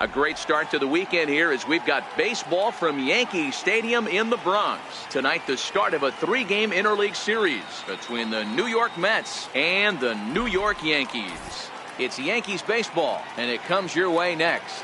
A great start to the weekend here as we've got baseball from Yankee Stadium in the Bronx. Tonight, the start of a 3-game interleague series between the New York Mets and the New York Yankees. It's Yankees baseball, and it comes your way next.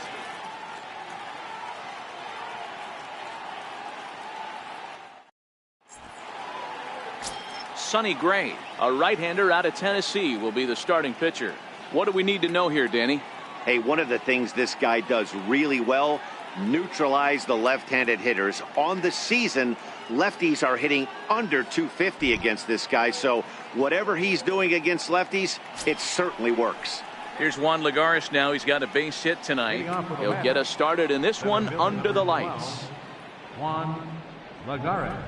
Sonny Gray, a right-hander out of Tennessee, will be the starting pitcher. What do we need to know here, Danny? Hey, one of the things this guy does really well, neutralize the left-handed hitters. On the season, lefties are hitting under 250 against this guy, so whatever he's doing against lefties, it certainly works. Here's Juan Lagares now. He's got a base hit tonight. He'll get us started in this one under the lights. Juan Lagares.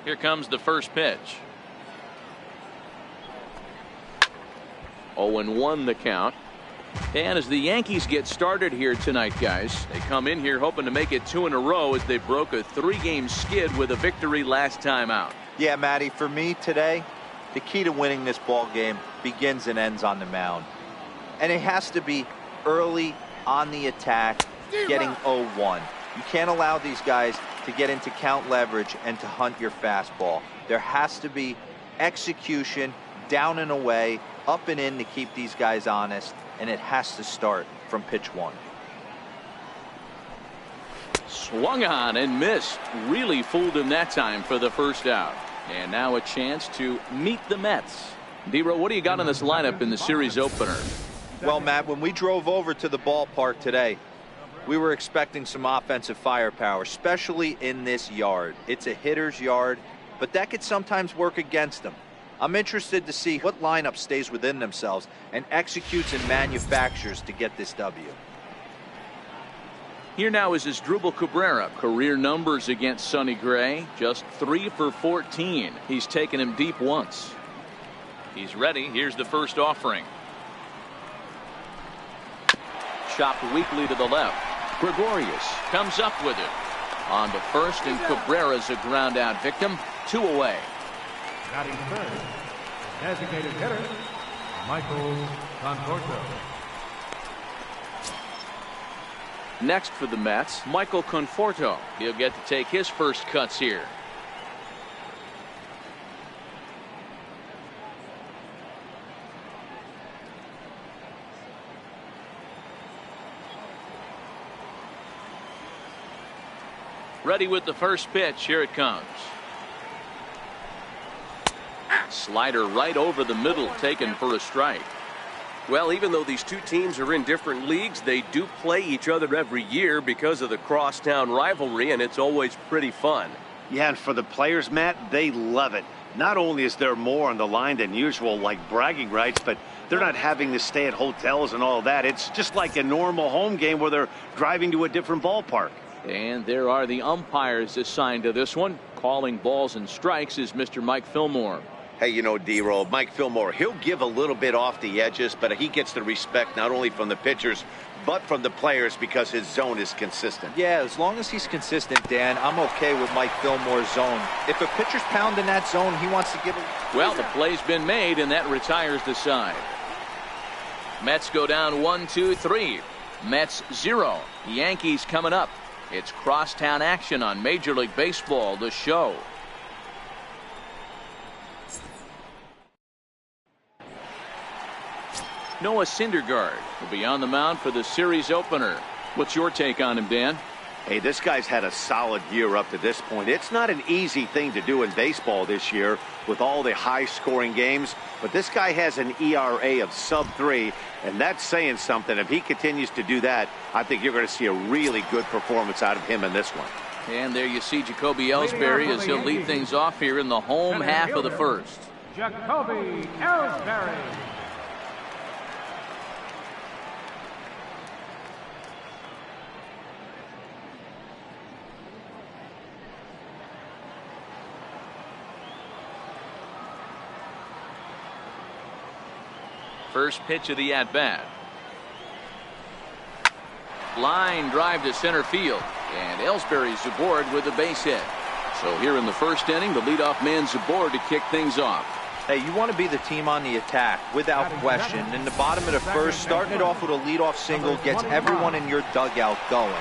Here comes the first pitch. 0-1 the count. And as the Yankees get started here tonight, guys, they come in here hoping to make it 2 in a row as they broke a 3-game skid with a victory last time out. Yeah, Matty, for me today, the key to winning this ball game begins and ends on the mound. And it has to be early on the attack, getting 0-1. You can't allow these guys to get into count leverage and to hunt your fastball. There has to be execution, down and away, up and in to keep these guys honest, and it has to start from pitch 1. Swung on and missed. Really fooled him that time for the first out. And now a chance to meet the Mets. D-Row, what do you got in this lineup in the series opener? Well, Matt, when we drove over to the ballpark today, we were expecting some offensive firepower, especially in this yard. It's a hitter's yard, but that could sometimes work against them. I'm interested to see what lineup stays within themselves and executes and manufactures to get this W. Here now is Asdrubal Cabrera. Career numbers against Sonny Gray, just 3 for 14. He's taken him deep once. He's ready. Here's the first offering. Chopped weakly to the left. Gregorius comes up with it. On to first, and Cabrera's a ground out victim. 2 away. Batting third, designated hitter, Michael Conforto. Next for the Mets, Michael Conforto. He'll get to take his first cuts here. Ready with the first pitch. Here it comes. Slider right over the middle, taken for a strike. Well, even though these two teams are in different leagues, they do play each other every year because of the crosstown rivalry, and it's always pretty fun. Yeah, and for the players, Matt, they love it. Not only is there more on the line than usual, like bragging rights, but they're not having to stay at hotels and all that. It's just like a normal home game where they're driving to a different ballpark. And there are the umpires assigned to this one. Calling balls and strikes is Mr. Mike Fillmore. Hey, you know, D-Roll, Mike Fillmore, he'll give a little bit off the edges, but he gets the respect not only from the pitchers, but from the players because his zone is consistent. Yeah, as long as he's consistent, Dan, I'm okay with Mike Fillmore's zone. If a pitcher's pounding that zone, he wants to give it. Well, the play's been made, and that retires the side. Mets go down 1, 2, 3. Mets 0. The Yankees coming up. It's crosstown action on Major League Baseball, The Show. Noah Syndergaard will be on the mound for the series opener. What's your take on him, Dan? Hey, this guy's had a solid year up to this point. It's not an easy thing to do in baseball this year with all the high-scoring games, but this guy has an ERA of sub-3, and that's saying something. If he continues to do that, I think you're going to see a really good performance out of him in this one. And there you see Jacoby Ellsbury as he'll lead things off here in the home half of the first. Jacoby Ellsbury. First pitch of the at-bat. Line drive to center field, and Ellsbury's aboard with a base hit. So here in the first inning, the leadoff man's aboard to kick things off. Hey, you want to be the team on the attack, without question. In the bottom of the first, starting it off with a leadoff single gets everyone in your dugout going.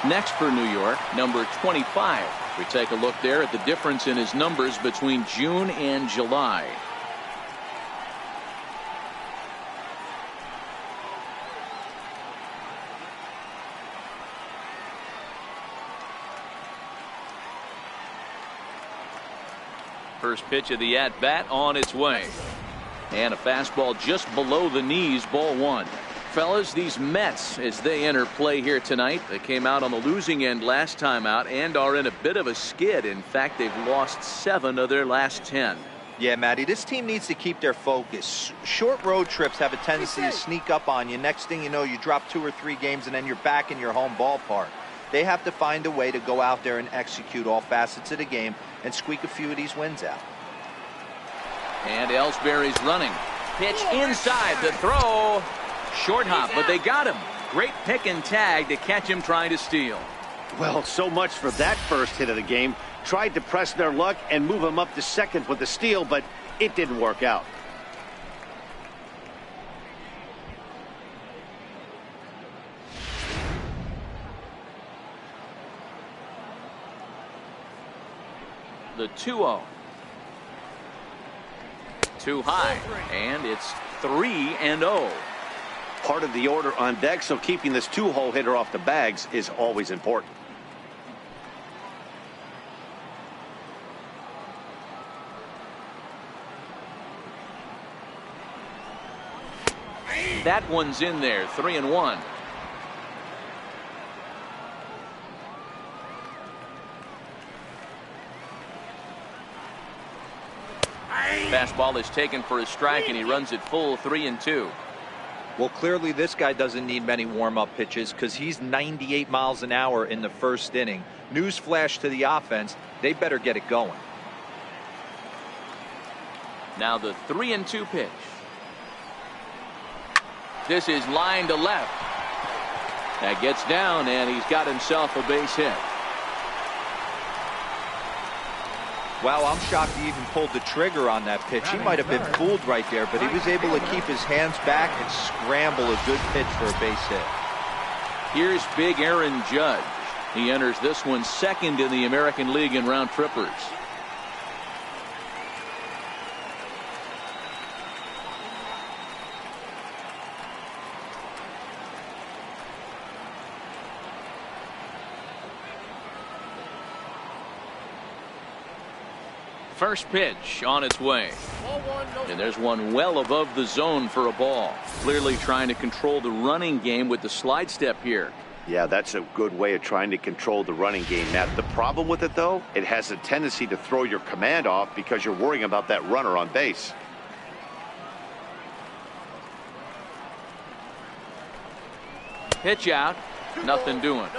Next for New York, number 25. We take a look there at the difference in his numbers between June and July. First pitch of the at-bat on its way. And a fastball just below the knees, ball one. Fellas, these Mets, as they enter play here tonight, they came out on the losing end last time out and are in a bit of a skid. In fact, they've lost 7 of their last 10. Yeah, Matty, this team needs to keep their focus. Short road trips have a tendency to sneak up on you. Next thing you know, you drop 2 or 3 games and then you're back in your home ballpark. They have to find a way to go out there and execute all facets of the game and squeak a few of these wins out. And Ellsbury's running. Pitch inside, the throw. Short hop, but they got him. Great pick and tag to catch him trying to steal. Well, so much for that first hit of the game. Tried to press their luck and move him up to second with the steal, but it didn't work out. The 2-0. Too high, and it's 3-0. Part of the order on deck, so keeping this 2-hole hitter off the bags is always important. That one's in there, 3-1. Fastball is taken for a strike, and he runs it full, 3-2. Well, clearly this guy doesn't need many warm-up pitches because he's 98 miles an hour in the first inning. Newsflash to the offense, they better get it going. Now the 3-2 pitch. This is line to left. That gets down, and he's got himself a base hit. Wow, I'm shocked he even pulled the trigger on that pitch. He might have been fooled right there, but he was able to keep his hands back and scramble a good pitch for a base hit. Here's big Aaron Judge. He enters this one second in the American League in round trippers. First pitch on its way. And there's one well above the zone for a ball. Clearly trying to control the running game with the slide step here. Yeah, that's a good way of trying to control the running game, Matt. The problem with it, though, it has a tendency to throw your command off because you're worrying about that runner on base. Pitch out. Nothing doing.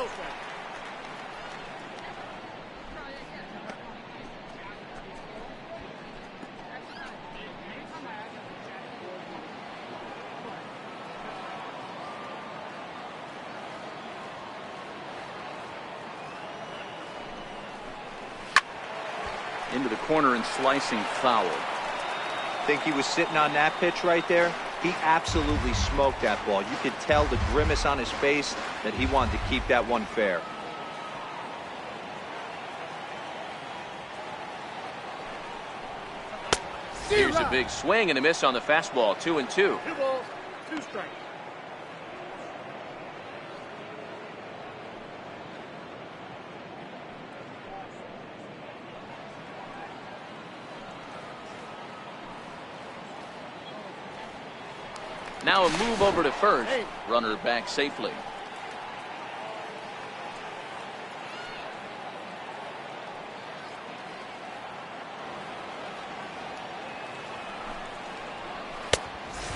Into the corner and slicing foul. Think he was sitting on that pitch right there? He absolutely smoked that ball. You could tell the grimace on his face that he wanted to keep that one fair. Here's a big swing and a miss on the fastball. 2-2. 2 balls, 2 strikes. Now a move over to first. Runner back safely.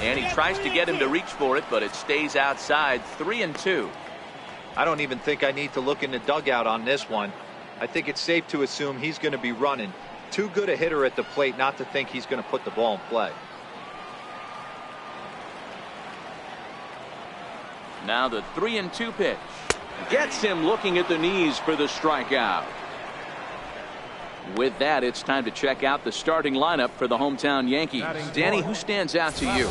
And he tries to get him to reach for it, but it stays outside. 3-2. I don't even think I need to look in the dugout on this one. I think it's safe to assume he's going to be running. Too good a hitter at the plate not to think he's going to put the ball in play. Now the 3-2 pitch. Gets him looking at the knees for the strikeout. With that, it's time to check out the starting lineup for the hometown Yankees. Danny, who stands out to you?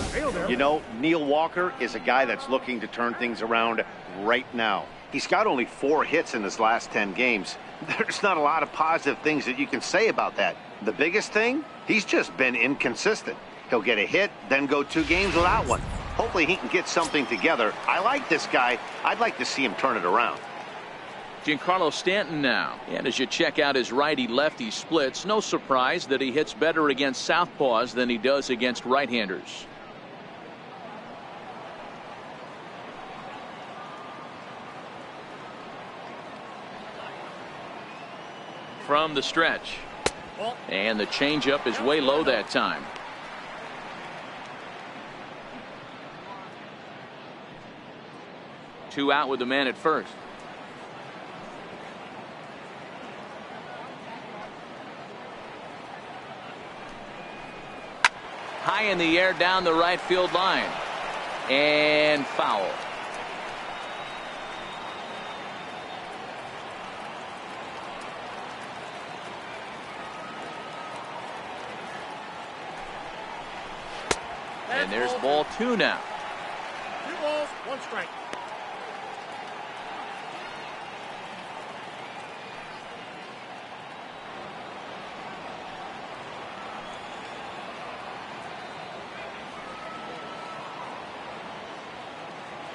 You know, Neil Walker is a guy that's looking to turn things around right now. He's got only 4 hits in his last 10 games. There's not a lot of positive things that you can say about that. The biggest thing, he's just been inconsistent. He'll get a hit, then go 2 games without one. Hopefully he can get something together. I like this guy. I'd like to see him turn it around. Giancarlo Stanton now. And as you check out his righty-lefty splits, no surprise that he hits better against southpaws than he does against right-handers. From the stretch. And the changeup is way low that time. Two out with the man at first. High in the air down the right field line. And foul. And there's ball 2 now. 2 balls, 1 strike.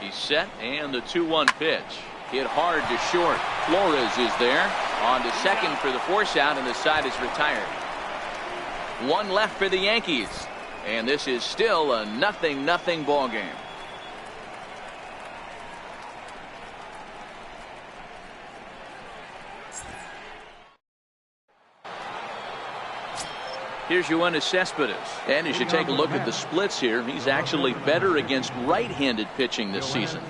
He's set, and the 2-1 pitch. Hit hard to short. Flores is there. On to second for the force out, and the side is retired. 1 left for the Yankees. And this is still a 0-0 ball game. Here's Yoenis Cespedes. And as you take a look at the splits here, he's actually better against right-handed pitching this season.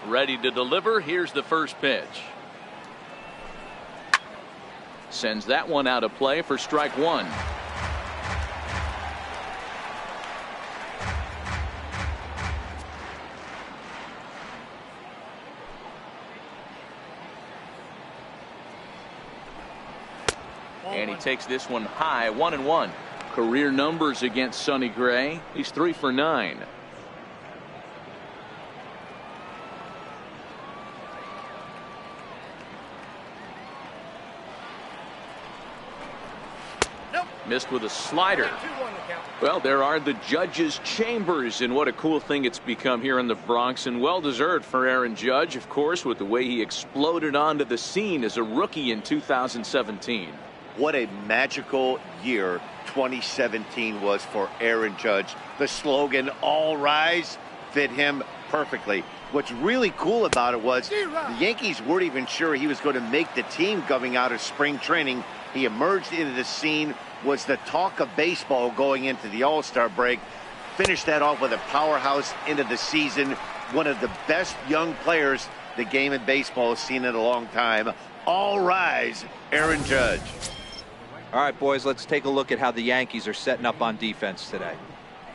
Ready to deliver. Here's the first pitch. Sends that one out of play for strike 1. And he takes this one high, 1-1. Career numbers against Sonny Gray. He's 3 for 9. Missed with a slider. Well, there are the judges' chambers, and what a cool thing it's become here in the Bronx, and well-deserved for Aaron Judge, of course, with the way he exploded onto the scene as a rookie in 2017. What a magical year 2017 was for Aaron Judge. The slogan, "All Rise," fit him perfectly. What's really cool about it was the Yankees weren't even sure he was going to make the team coming out of spring training. He emerged into the scene, was the talk of baseball going into the All-Star break, finished that off with a powerhouse into the season. One of the best young players the game of baseball has seen in a long time. All rise, Aaron Judge. All right, boys, let's take a look at how the Yankees are setting up on defense today.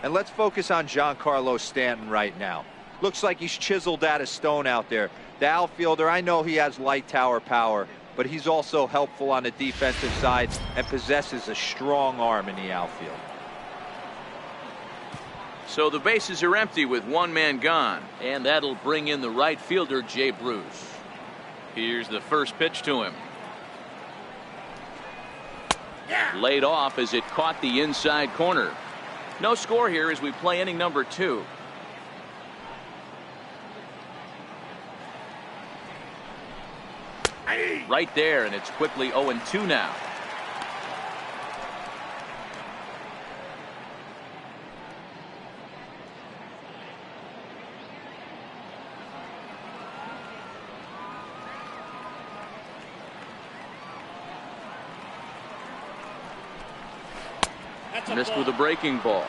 And let's focus on Giancarlo Stanton right now. Looks like he's chiseled out of stone out there. The outfielder, I know he has light tower power, but he's also helpful on the defensive side and possesses a strong arm in the outfield. So the bases are empty with one man gone, and that'll bring in the right fielder, Jay Bruce. Here's the first pitch to him. Laid off as it caught the inside corner. No score here as we play inning number 2. Right there, and it's quickly 0-2 now. Missed with a breaking ball.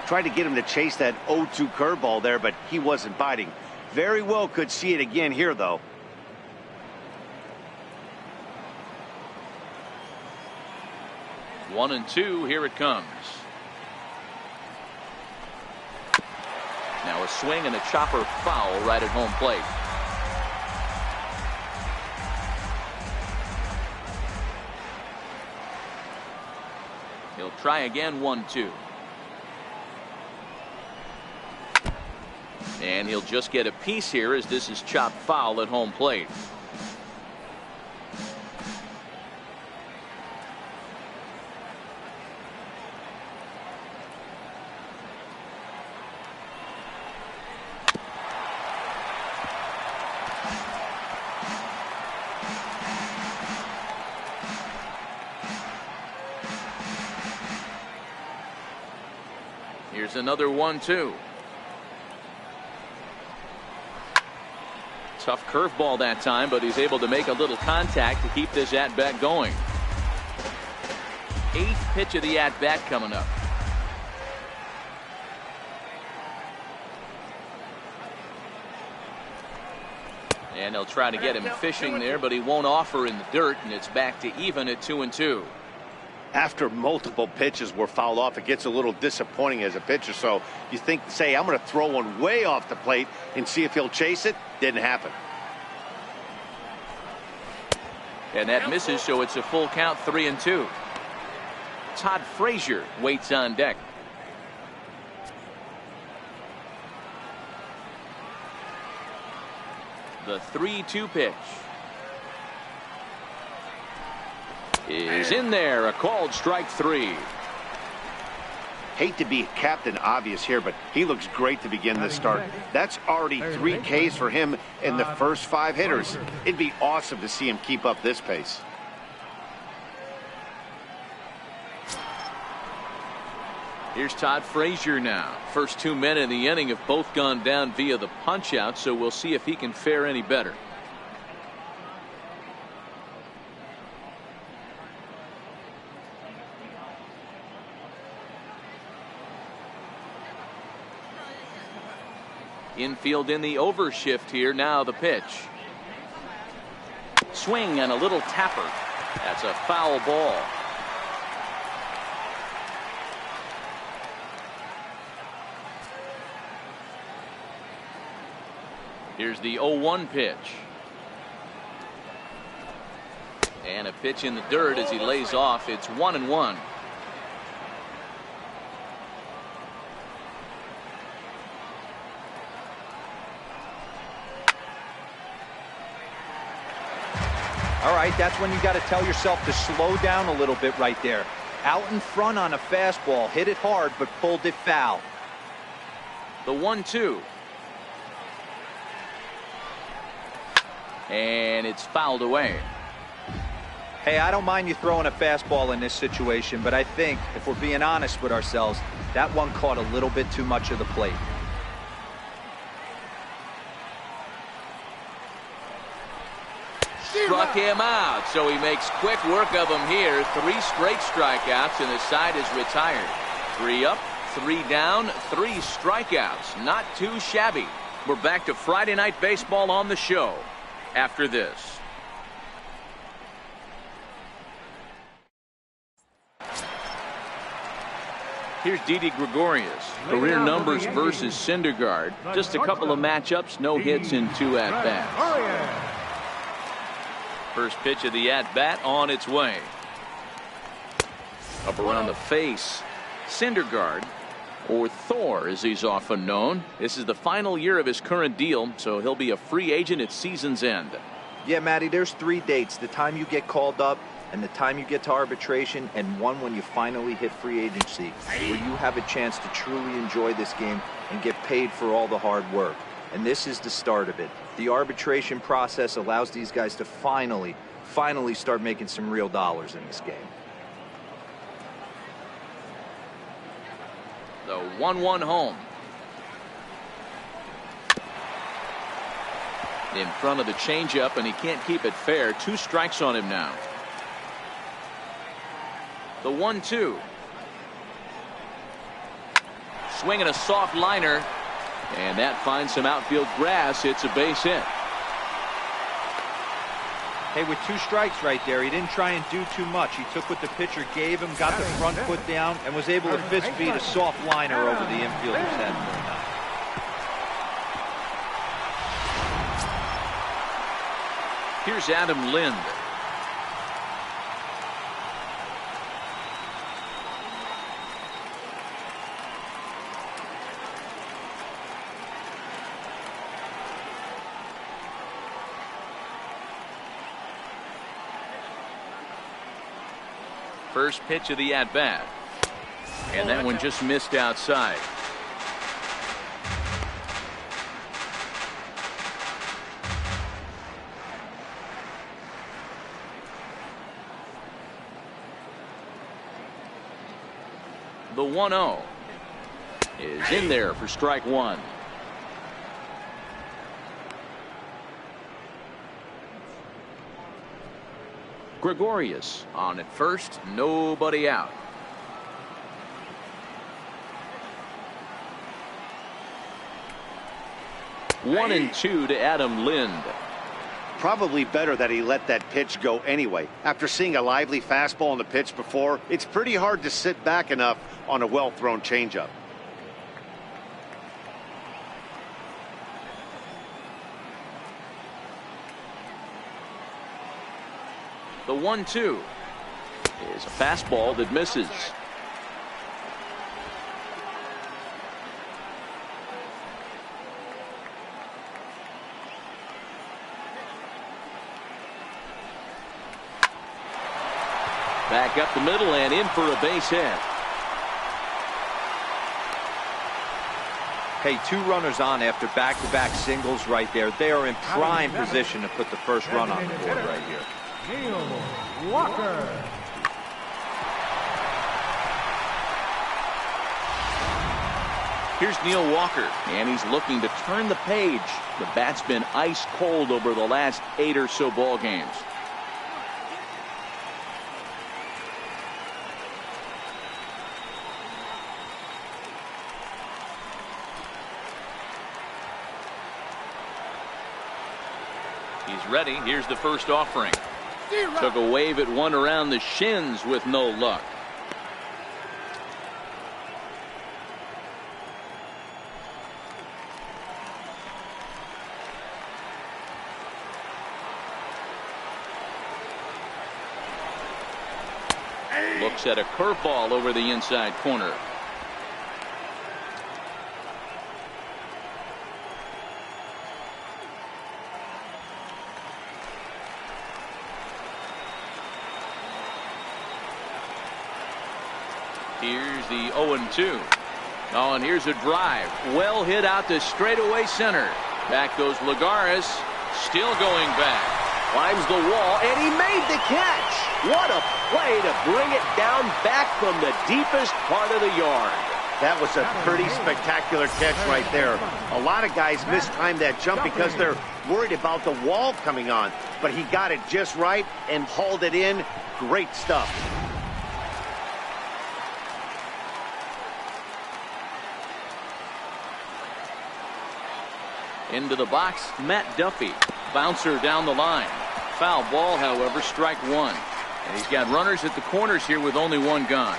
Tried to get him to chase that 0-2 curveball there, but he wasn't biting. Very well could see it again here, though. 1-2. Here it comes. Now a swing and a chopper foul right at home plate. He'll try again. 1-2. And he'll just get a piece here as this is chopped foul at home plate. Here's another 1-2. Tough curveball that time, but he's able to make a little contact to keep this at-bat going. 8th pitch of the at-bat coming up. And they'll try to get him fishing there, but he won't offer in the dirt, and it's back to even at 2-2. After multiple pitches were fouled off, it gets a little disappointing as a pitcher. So you think, say, I'm going to throw one way off the plate and see if he'll chase it. Didn't happen. And that misses, so it's a full count. 3-2. Todd Frazier waits on deck. The 3-2 pitch is in there. A called strike 3. Hate to be Captain Obvious here, but he looks great to begin this start. That's already 3 Ks for him in the first 5 hitters. It'd be awesome to see him keep up this pace. Here's Todd Frazier now. First 2 men in the inning have both gone down via the punch out, so we'll see if he can fare any better. Infield in the overshift here. Now the pitch. Swing and a little tapper. That's a foul ball. Here's the 0-1 pitch. And a pitch in the dirt as he lays off. It's 1-1. All right, that's when you got to tell yourself to slow down a little bit right there. Out in front on a fastball, hit it hard, but pulled it foul. The 1-2. And it's fouled away. Hey, I don't mind you throwing a fastball in this situation, but I think, if we're being honest with ourselves, that one caught a little bit too much of the plate. Struck him out, so he makes quick work of him here. 3 straight strikeouts, and the side is retired. 3 up, 3 down, 3 strikeouts. Not too shabby. We're back to Friday Night Baseball on the show after this. Here's Didi Gregorius. Career numbers versus Syndergaard. Just a couple of matchups, no hits in 2 at-bats. First pitch of the at-bat on its way. Up around the face. Syndergaard, or Thor as he's often known. This is the final year of his current deal, so he'll be a free agent at season's end. Yeah, Matty, there's 3 dates. The time you get called up, and the time you get to arbitration, and one when you finally hit free agency, where you have a chance to truly enjoy this game and get paid for all the hard work. And this is the start of it. The arbitration process allows these guys to finally start making some real dollars in this game. The 1-1 home. In front of the changeup, and he can't keep it fair. 2 strikes on him now. The 1-2. Swinging a soft liner. And that finds some outfield grass. It's a base hit. Hey, with 2 strikes right there, he didn't try and do too much. He took what the pitcher gave him, got the front foot down, and was able to fist feed a soft liner over the infielder's head. Here's Adam Lind. First pitch of the at-bat. And that one just missed outside. The 1-0 is in there for strike one. Gregorius on at first, nobody out. One and two to Adam Lind. Probably better that he let that pitch go anyway. After seeing a lively fastball on the pitch before, it's pretty hard to sit back enough on a well-thrown changeup. The 1-2 is a fastball that misses. Back up the middle and in for a base hit. Hey, 2 runners on after back-to-back singles right there. They are in prime position to put the first run on the board right here. Walker. Here's Neil Walker, and he's looking to turn the page. The bat's been ice cold over the last 8 or so ball games. He's ready. Here's the first offering. Took a wave at one around the shins with no luck. Looks at a curveball over the inside corner. Here's the 0-2. Oh, and here's a drive. Well hit out to straightaway center. Back goes Lagares. Still going back. Climbs the wall, and he made the catch. What a play to bring it down back from the deepest part of the yard. That was a pretty spectacular catch right there. A lot of guys mistime that jump because they're worried about the wall coming on. But he got it just right and hauled it in. Great stuff. Into the box, Matt Duffy. Bouncer down the line. Foul ball, however, strike one. And he's got runners at the corners here with only one gone.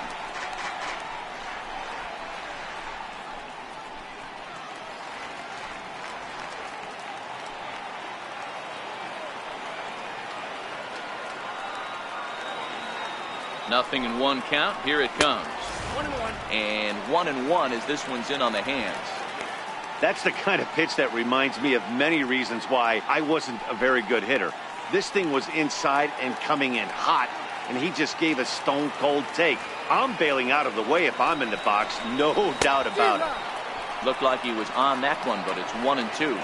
Nothing in one count. Here it comes. 1-1. And 1-1 as this one's in on the hands. That's the kind of pitch that reminds me of many reasons why I wasn't a very good hitter. This thing was inside and coming in hot, and he just gave a stone-cold take. I'm bailing out of the way if I'm in the box, no doubt about it. Looked like he was on that one, but it's 1-2.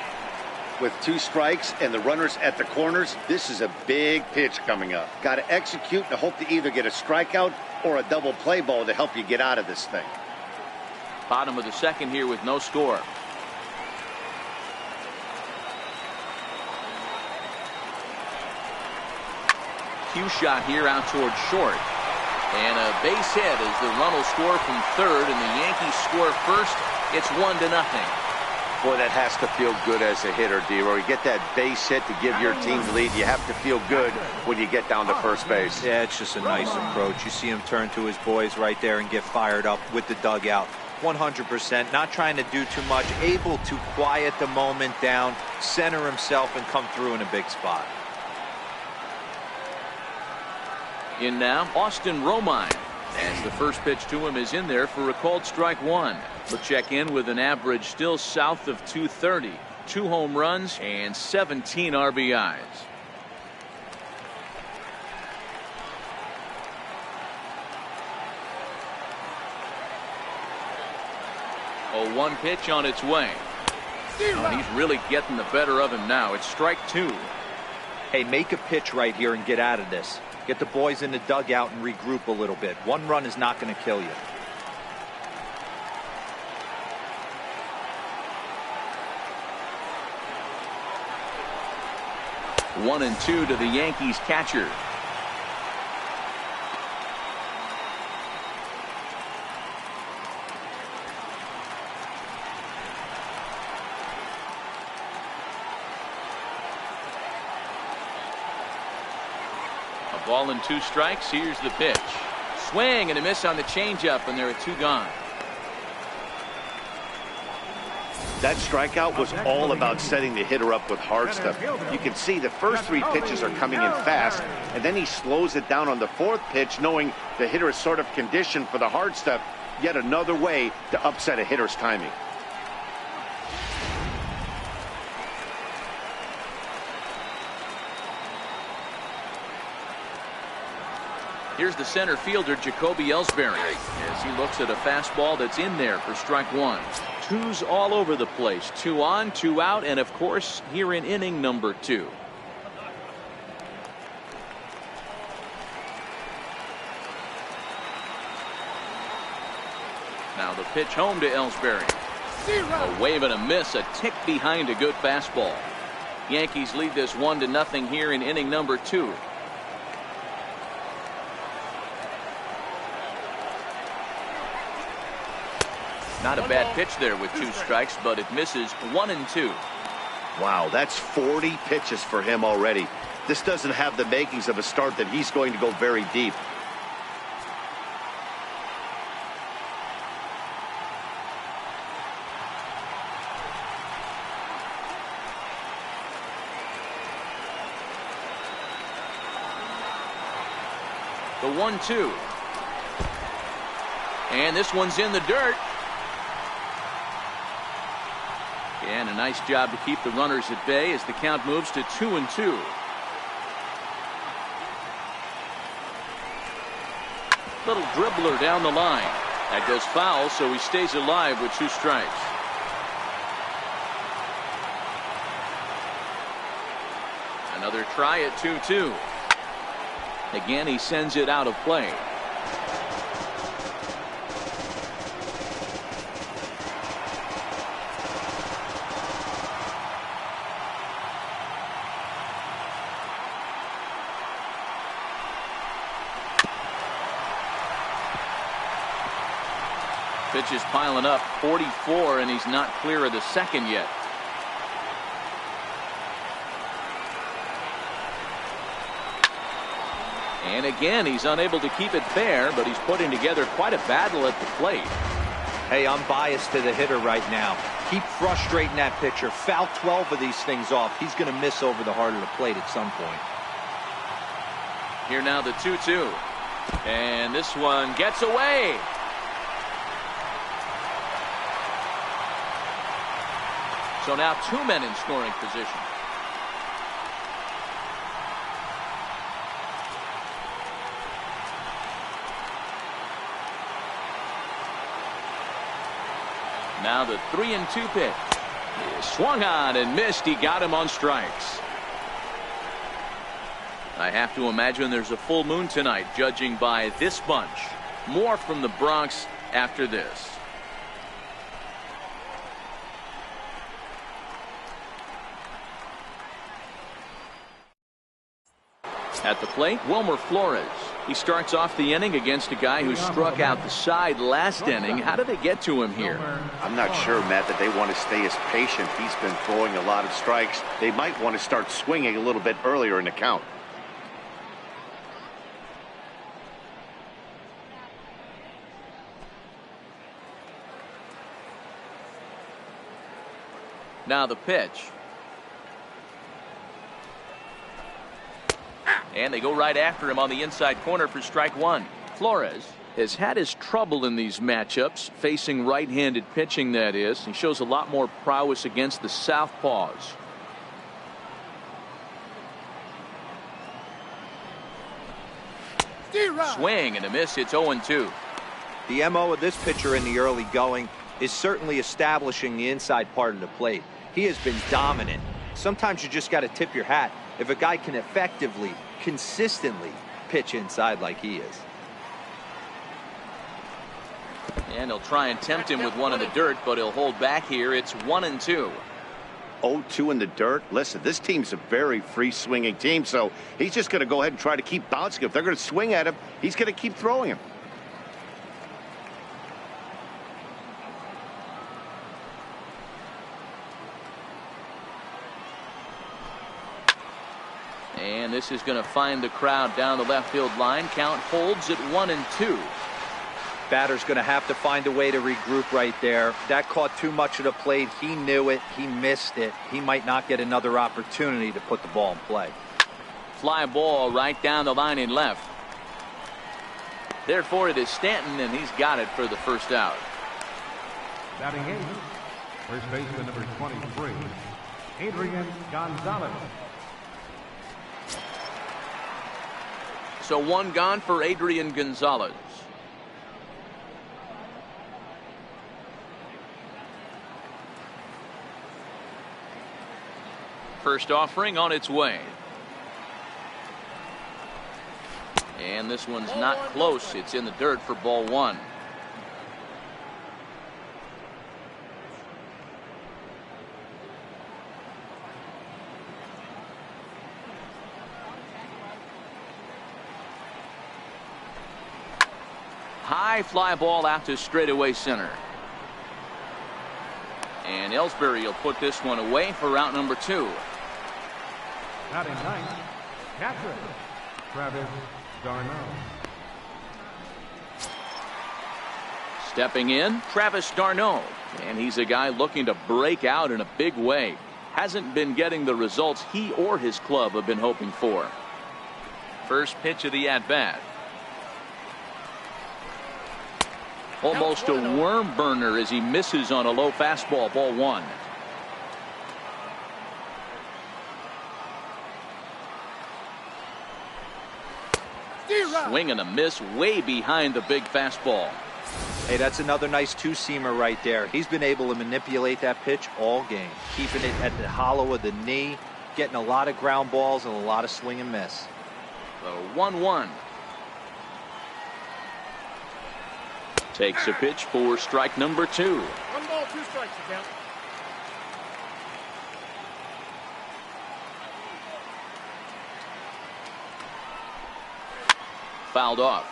With 2 strikes and the runners at the corners, this is a big pitch coming up. Got to execute and hope to either get a strikeout or a double play ball to help you get out of this thing. Bottom of the second here with no score. Cue shot here out towards short. And a base hit as the run will score from third and the Yankees score first. It's 1-0. Boy, that has to feel good as a hitter, D-Roy. You get that base hit to give your team the lead. You have to feel good when you get down to first base. Yeah, it's just a nice approach. You see him turn to his boys right there and get fired up with the dugout. 100%, not trying to do too much, able to quiet the moment down, center himself, and come through in a big spot. In now, Austin Romine. As the first pitch to him is in there for a called strike one. He'll check in with an average still south of 230. 2 home runs and 17 RBIs. A 1 pitch on its way. And he's really getting the better of him now. It's strike 2. Hey, make a pitch right here and get out of this. Get the boys in the dugout and regroup a little bit. 1 run is not going to kill you. One and 2 to the Yankees catcher. A ball and 2 strikes. Here's the pitch. Swing and a miss on the changeup, and there are 2 gone. That strikeout was all about setting the hitter up with hard stuff. You can see the first 3 pitches are coming in fast, and then he slows it down on the 4th pitch, knowing the hitter is sort of conditioned for the hard stuff. Yet another way to upset a hitter's timing. Here's the center fielder, Jacoby Ellsbury, as he looks at a fastball that's in there for strike 1. 2s all over the place. 2 on, 2 out, and of course here in inning number 2. Now the pitch home to Ellsbury. A wave and a miss, a tick behind a good fastball. Yankees lead this 1-0 here in inning number 2. Not a bad pitch there with 2 strikes, but it misses. 1 and 2. Wow, that's 40 pitches for him already. This doesn't have the makings of a start that he's going to go very deep. The 1-2. And this one's in the dirt. And a nice job to keep the runners at bay as the count moves to 2-2. Little dribbler down the line. That goes foul, so he stays alive with 2 strikes. Another try at 2-2. Again, he sends it out of play. Pitches piling up, 44, and he's not clear of the second yet. And again, he's unable to keep it fair, but he's putting together quite a battle at the plate. Hey, I'm biased to the hitter right now. Keep frustrating that pitcher. Foul 12 of these things off. He's going to miss over the heart of the plate at some point. Here now the 2-2. And this one gets away. So now 2 men in scoring position. Now the 3-2 pitch. He swung on and missed. He got him on strikes. I have to imagine there's a full moon tonight, judging by this bunch. More from the Bronx after this. At the plate, Wilmer Flores. He starts off the inning against a guy who struck out the side last inning. How did they get to him here? I'm not sure, Matt, that they want to stay as patient. He's been throwing a lot of strikes. They might want to start swinging a little bit earlier in the count. Now the pitch. And they go right after him on the inside corner for strike one. Flores has had his trouble in these matchups, facing right-handed pitching, that is. He shows a lot more prowess against the southpaws. Swing and a miss. It's 0-2. The MO of this pitcher in the early going is certainly establishing the inside part of the plate. He has been dominant. Sometimes you just got to tip your hat if a guy can effectively, consistently pitch inside like he is. And he'll try and tempt him with one in the dirt, but he'll hold back here. It's 1-2. 0-2 in the dirt. Listen, this team's a very free swinging team, so he's just going to go ahead and try to keep bouncing. If they're going to swing at him, he's going to keep throwing him. And this is going to find the crowd down the left field line. Count holds at 1-2. Batter's going to have to find a way to regroup right there. That caught too much of the plate. He knew it. He missed it. He might not get another opportunity to put the ball in play. Fly ball right down the line in left. Therefore it is Stanton, and he's got it for the first out. Batting in, first baseman number 23, Adrian Gonzalez. So one gone for Adrian Gonzalez. First offering on its way. And this one's not close. It's in the dirt for ball one. High fly ball out to straightaway center. And Ellsbury will put this one away for route number 2. Batting ninth, catcher, Travis d'Arnaud. Stepping in, Travis d'Arnaud. And he's a guy looking to break out in a big way. Hasn't been getting the results he or his club have been hoping for. First pitch of the at-bat. Almost a worm burner as he misses on a low fastball, ball one. Swing and a miss way behind the big fastball. Hey, that's another nice two-seamer right there. He's been able to manipulate that pitch all game, keeping it at the hollow of the knee, getting a lot of ground balls and a lot of swing and miss. The 1-1. Takes a pitch for strike number 2. 1 ball, 2 strikes again. Fouled off.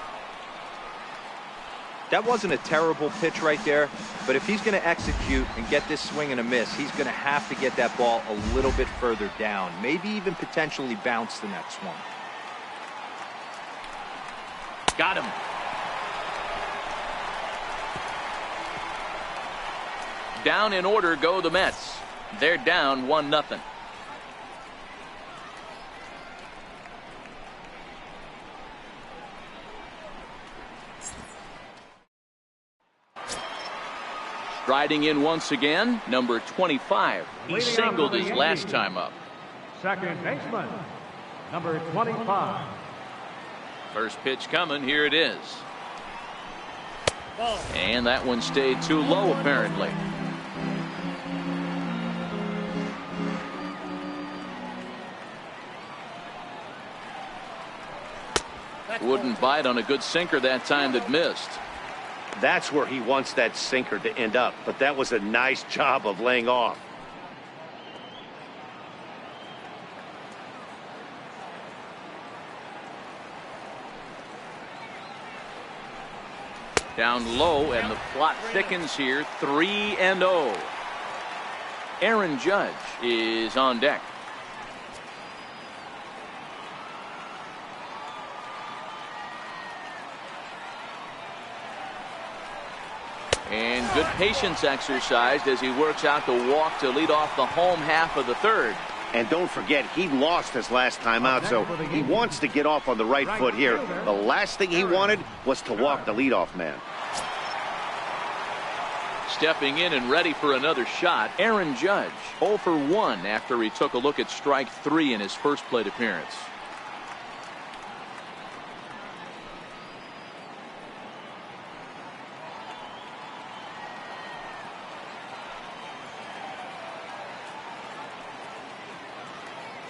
That wasn't a terrible pitch right there, but if he's going to execute and get this swing and a miss, he's going to have to get that ball a little bit further down, maybe even potentially bounce the next one. Got him. Down in order go the Mets. They're down 1-0. Striding in once again, number 25. He singled his last time up. Second baseman, number 25. First pitch coming. Here it is. And that one stayed too low, apparently. Wouldn't bite on a good sinker that time that missed. That's where he wants that sinker to end up, but that was a nice job of laying off. Down low, and the plot thickens here. 3-0. Aaron Judge is on deck. And good patience exercised as he works out the walk to lead off the home half of the third. And don't forget, he lost his last time out, so he wants to get off on the right foot here. The last thing he wanted was to walk the leadoff man. Stepping in and ready for another shot, Aaron Judge, 0 for 1 after he took a look at strike 3 in his first plate appearance.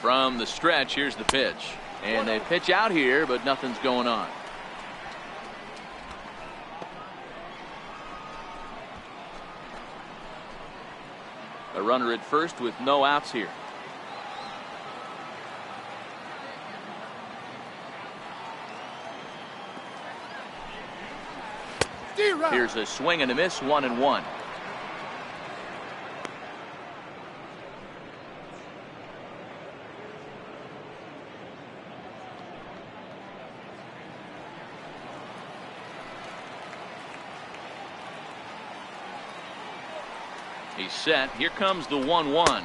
From the stretch, here's the pitch. And they pitch out here, but nothing's going on. A runner at first with no outs here. Here's a swing and a miss, 1-1. He's set. Here comes the 1-1.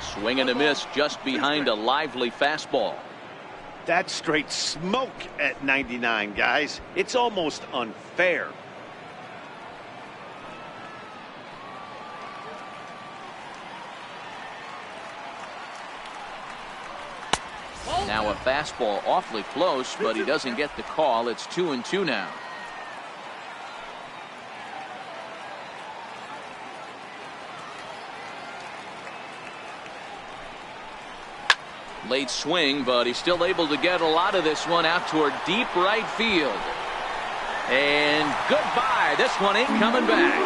Swing and a miss just behind a lively fastball. That's straight smoke at 99, guys. It's almost unfair. Now a fastball awfully close, but he doesn't get the call. It's 2-2 now. Late swing, but he's still able to get a lot of this one out toward deep right field. And goodbye. This one ain't coming back.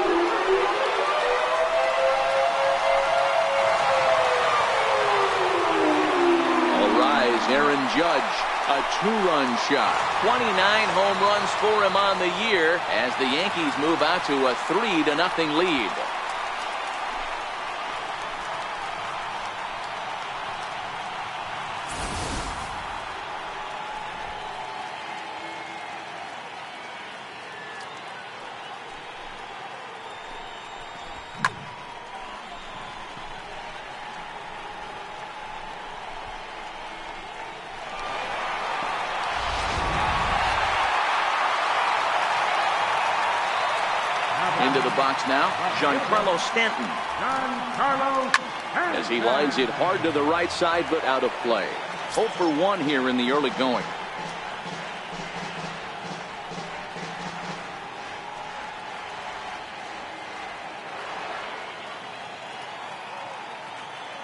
All rise, Aaron Judge. A 2-run shot. 29 home runs for him on the year as the Yankees move out to a 3-0 lead. Into the box now, Giancarlo Stanton. As he lines it hard to the right side, but out of play. 0 for 1 here in the early going.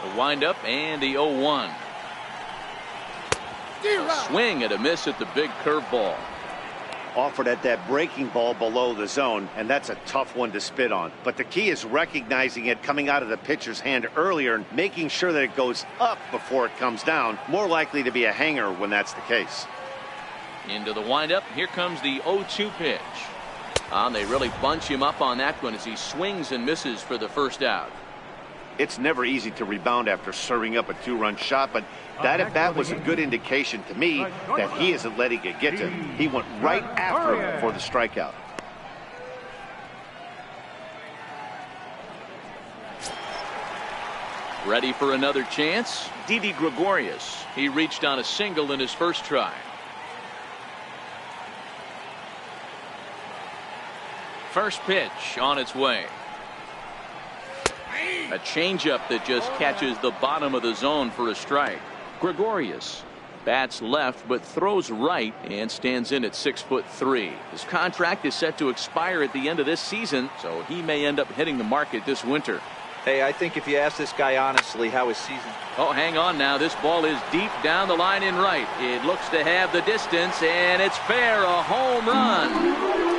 The windup and the 0-1. A swing and a miss at the big curveball. Offered at that breaking ball below the zone, and that's a tough one to spit on. But the key is recognizing it coming out of the pitcher's hand earlier and making sure that it goes up before it comes down. More likely to be a hanger when that's the case. Into the windup. Here comes the 0-2 pitch. They really bunch him up on that one as he swings and misses for the first out. It's never easy to rebound after serving up a 2-run shot, but that at bat was a good indication to me that he isn't letting it get to him. He went right after him for the strikeout. Ready for another chance? Didi Gregorius. He reached on a single in his first try. First pitch on its way. A changeup that just catches the bottom of the zone for a strike. Gregorius bats left but throws right and stands in at 6'3". His contract is set to expire at the end of this season, so he may end up hitting the market this winter. Hey, I think if you ask this guy honestly how his season... Oh, hang on now. This ball is deep down the line in right. It looks to have the distance, and it's fair. A home run.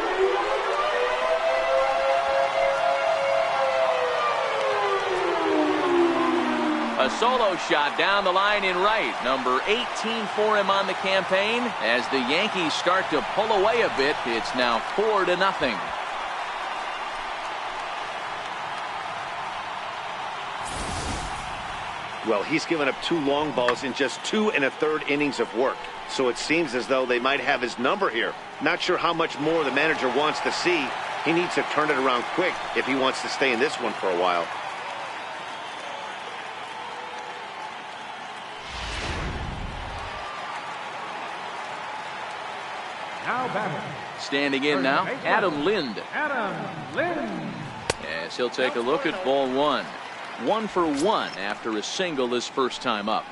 A solo shot down the line in right. Number 18 for him on the campaign. As the Yankees start to pull away a bit, it's now 4-0. Well, he's given up 2 long balls in just 2 1/3 innings of work. So it seems as though they might have his number here. Not sure how much more the manager wants to see. He needs to turn it around quick if he wants to stay in this one for a while. Now batting. Standing in now, Adam Lind. Adam Lind. As he'll take a look at ball 1. 1 for 1 after a single his first time up.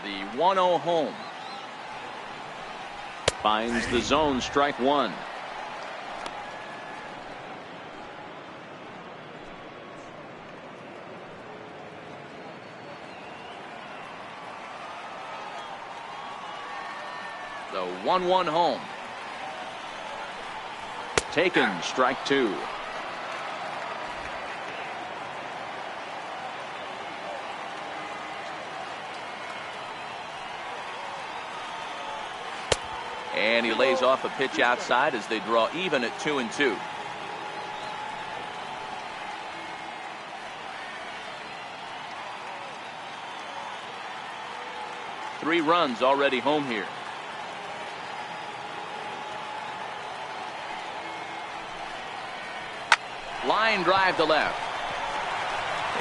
The 1-0 home. Finds the zone, strike 1. The 1-1 home. Taken, strike 2. And he lays off a pitch outside as they draw even at 2-2. Three runs already home here. Line drive to left.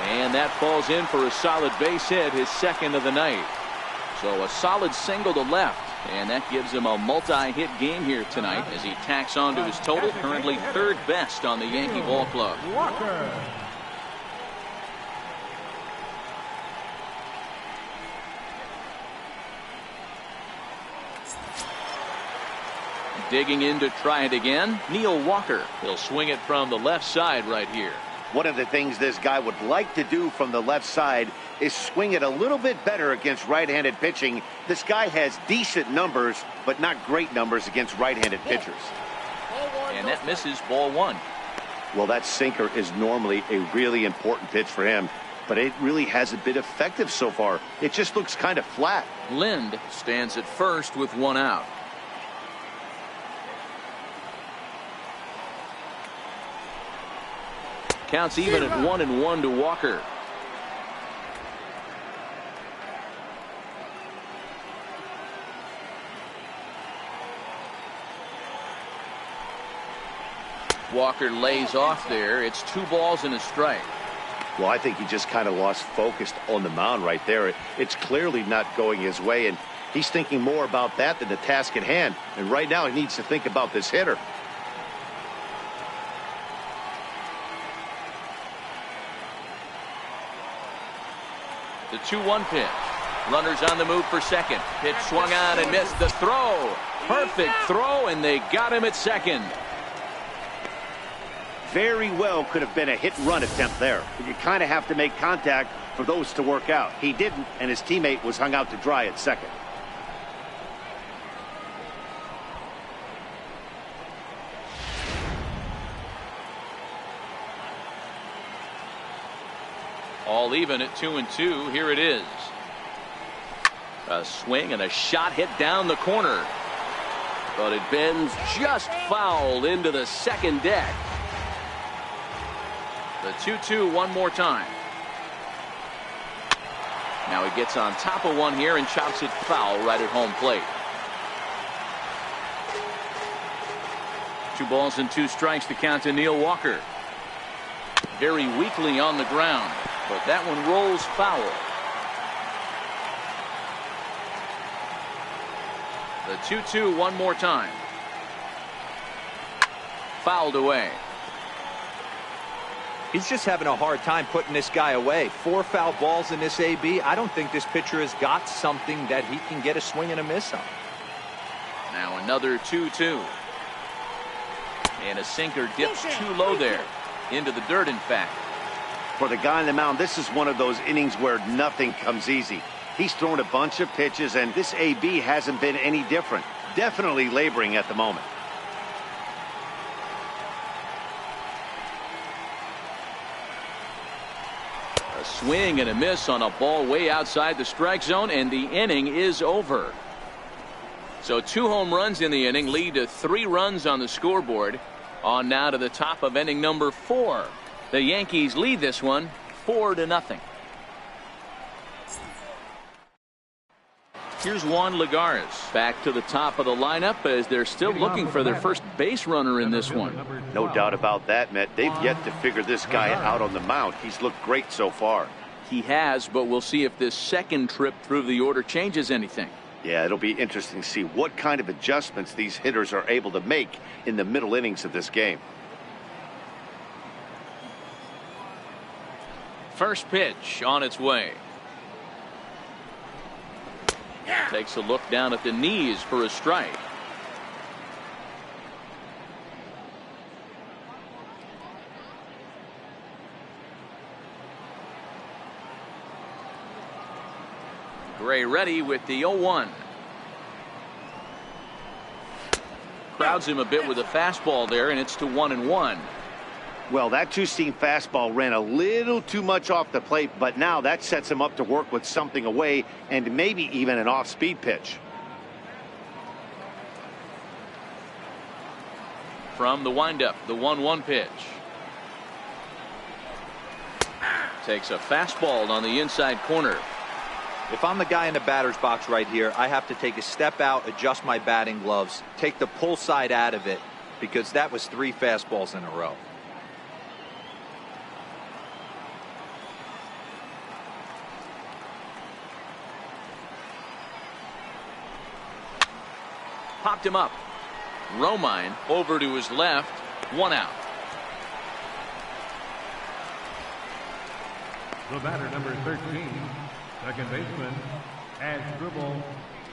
And that falls in for a solid base hit, his second of the night. So a solid single to left. And that gives him a multi-hit game here tonight as he tacks on to his total, currently 3rd best on the Yankee ball club. Walker. Digging in to try it again, Neil Walker. He'll swing it from the left side right here. One of the things this guy would like to do from the left side is swing it a little bit better against right-handed pitching. This guy has decent numbers, but not great numbers against right-handed pitchers. And that misses ball 1. Well, that sinker is normally a really important pitch for him, but it really hasn't been effective so far. It just looks kind of flat. Lind stands at first with 1 out. Counts even at 1-1 to Walker. Walker lays off there. It's 2 balls and a strike. Well, I think he just kind of lost focus on the mound right there. It's clearly not going his way, and he's thinking more about that than the task at hand. And right now he needs to think about this hitter. The 2-1 pitch. Runners on the move for second. Pitch swung on and missed. The throw. Perfect throw, and they got him at second. Very well could have been a hit-and-run attempt there. But you kind of have to make contact for those to work out. He didn't, and his teammate was hung out to dry at second. All even at 2-2. Here it is. A swing and a shot hit down the corner. But it bends just foul into the second deck. The 2-2 one more time. Now he gets on top of one here and chops it foul right at home plate. 2 balls and 2 strikes to count to Neil Walker. Very weakly on the ground, but that one rolls foul. The 2-2 one more time. Fouled away. He's just having a hard time putting this guy away. 4 foul balls in this AB. I don't think this pitcher has got something that he can get a swing and a miss on. Now another 2-2. And a sinker dips too low there. Into the dirt, in fact. For the guy on the mound, this is one of those innings where nothing comes easy. He's thrown a bunch of pitches, and this AB hasn't been any different. definitely laboring at the moment. A swing and a miss on a ball way outside the strike zone, and the inning is over. So 2 home runs in the inning lead to 3 runs on the scoreboard. On now to the top of inning number 4. The Yankees lead this one 4-0. Here's Juan Lagares back to the top of the lineup as they're still looking for their first base runner in this one. No doubt about that, Matt. They've yet to figure this guy out on the mound. He's looked great so far. He has, but we'll see if this second trip through the order changes anything. Yeah, it'll be interesting to see what kind of adjustments these hitters are able to make in the middle innings of this game. First pitch on its way. Takes a look down at the knees for a strike. Gray ready with the 0-1. Crowds him a bit with a fastball there, and it's to 1-1. Well, that two-seam fastball ran a little too much off the plate, but now that sets him up to work with something away and maybe even an off-speed pitch. From the windup, the 1-1 pitch. Takes a fastball on the inside corner. If I'm the guy in the batter's box right here, I have to take a step out, adjust my batting gloves, take the pull side out of it, because that was 3 fastballs in a row. Popped him up. Romine over to his left. 1 out. The batter, number 13, second baseman, Asdrubal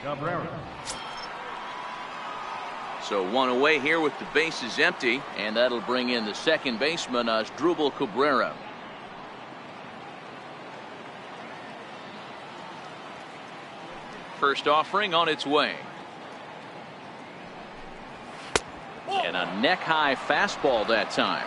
Cabrera. So 1 away here with the bases empty, and that'll bring in the second baseman, Asdrubal Cabrera. First offering on its way. And a neck-high fastball that time.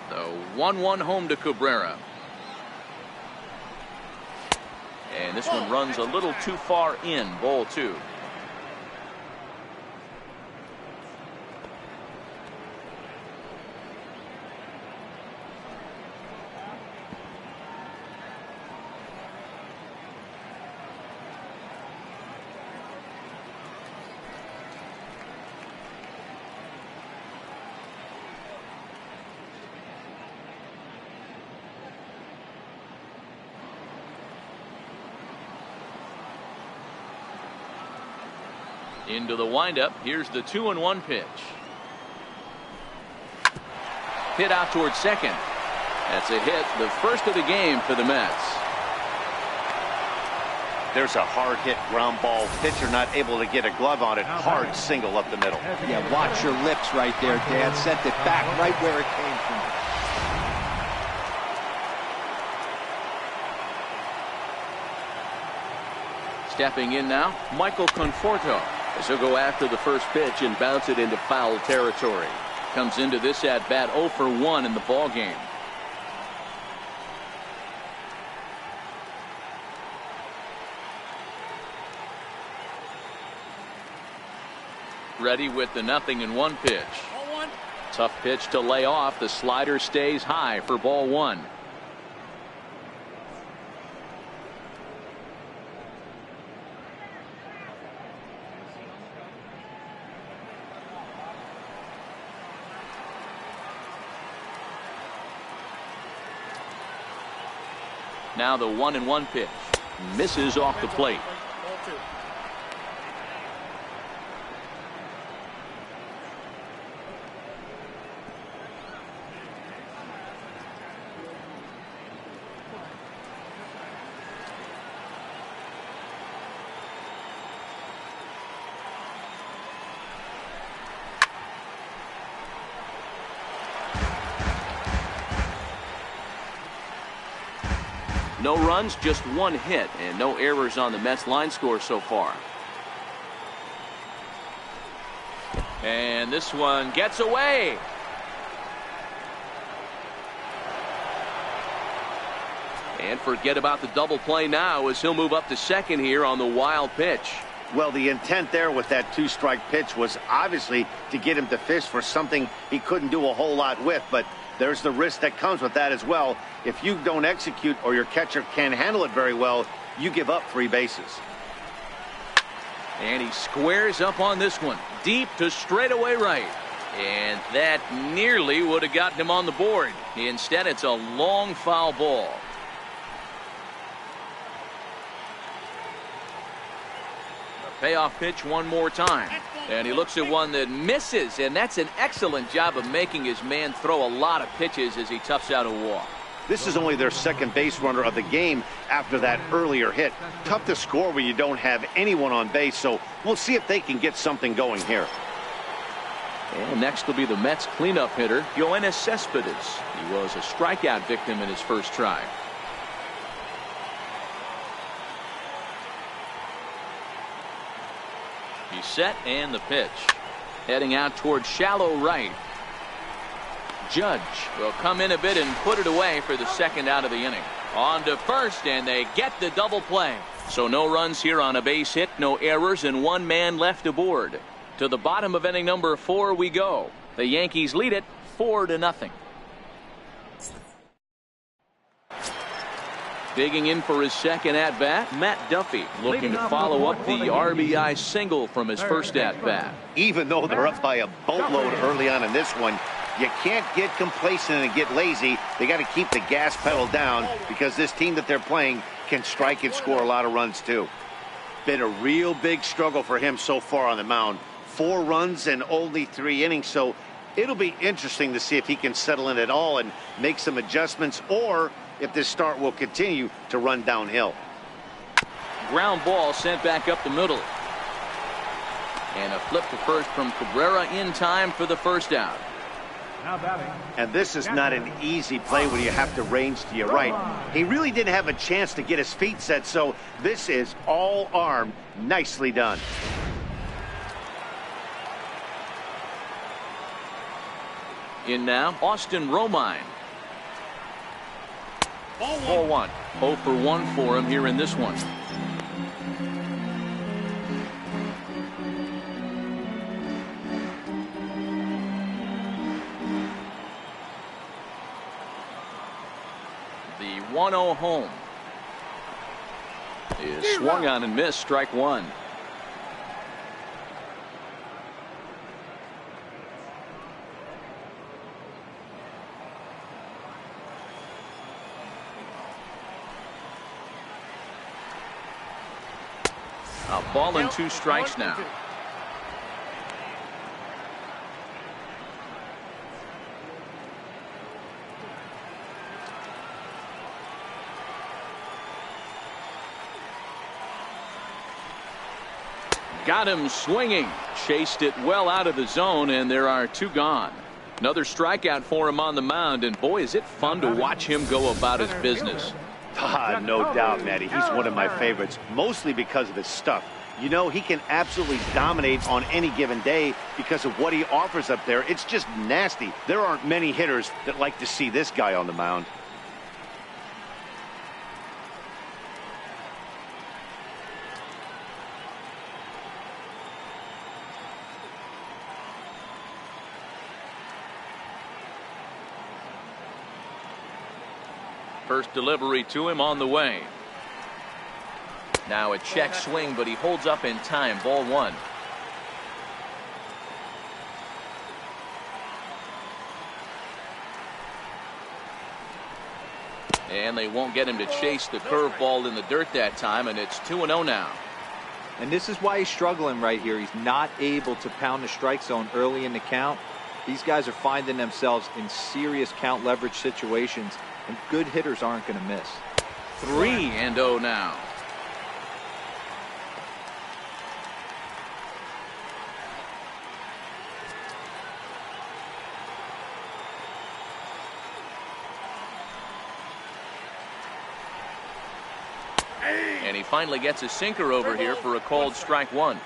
The 1-1 home to Cabrera. And this one runs a little too far in, ball 2. Into the windup. Here's the 2-1 pitch. Hit out towards second. That's a hit, the first of the game for the Mets. There's a hard hit ground ball. Pitcher not able to get a glove on it. Hard single up the middle. Yeah, watch your lips right there, Dan. Sent it back right where it came from. Stepping in now, Michael Conforto. As he'll go after the first pitch and bounce it into foul territory. Comes into this at bat 0 for 1 in the ball game. Ready with the 0-1 pitch. Tough pitch to lay off. The slider stays high for ball 1. Now the 1-1 pitch. Misses off the plate. No runs, just one hit, and no errors on the Mets line score so far. And this one gets away. And forget about the double play now as he'll move up to second here on the wild pitch. Well, the intent there with that two-strike pitch was obviously to get him to fish for something he couldn't do a whole lot with, but there's the risk that comes with that as well. If you don't execute or your catcher can't handle it very well, you give up 3 bases. And he squares up on this one, deep to straightaway right. And that nearly would have gotten him on the board. Instead, it's a long foul ball. Payoff pitch one more time. And he looks at one that misses, and that's an excellent job of making his man throw a lot of pitches as he toughs out a walk. This is only their second base runner of the game after that earlier hit. Tough to score when you don't have anyone on base, so we'll see if they can get something going here. And next will be the Mets cleanup hitter, Yoenis Cespedes. He was a strikeout victim in his first try. He's set, and the pitch. Heading out towards shallow right. Judge will come in a bit and put it away for the second out of the inning. On to first, and they get the double play. So no runs here on a base hit, no errors, and one man left aboard. To the bottom of inning number 4 we go. The Yankees lead it 4-0. Digging in for his second at-bat, Matt Duffy looking to follow up the RBI single from his first at-bat. Even though they're up by a boatload early on in this one, you can't get complacent and get lazy. They got to keep the gas pedal down because this team that they're playing can strike and score a lot of runs too. Been a real big struggle for him so far on the mound. 4 runs in only 3 innings, so it'll be interesting to see if he can settle in at all and make some adjustments, or if this start will continue to run downhill. Ground ball sent back up the middle. And a flip to first from Cabrera in time for the first out. And this is not an easy play when you have to range to your right. He really didn't have a chance to get his feet set, so this is all arm. Nicely done. In now, Austin Romine. Ball 1. 0 for 1 for him here in this one. The 1-0 home is swung on and missed. Strike 1. A ball and 2 strikes now. Got him swinging. Chased it well out of the zone, and there are 2 gone. Another strikeout for him on the mound, and boy, is it fun to watch him go about his business. No doubt, Matty. He's one of my favorites, mostly because of his stuff. You know, he can absolutely dominate on any given day because of what he offers up there. It's just nasty. There aren't many hitters that like to see this guy on the mound. First delivery to him on the way. Now a check swing, but he holds up in time. Ball 1. And they won't get him to chase the curveball in the dirt that time, and it's 2-0 now. And this is why he's struggling right here. He's not able to pound the strike zone early in the count. These guys are finding themselves in serious count leverage situations, and good hitters aren't going to miss. 3-0 now. And he finally gets a sinker over here for a called strike one.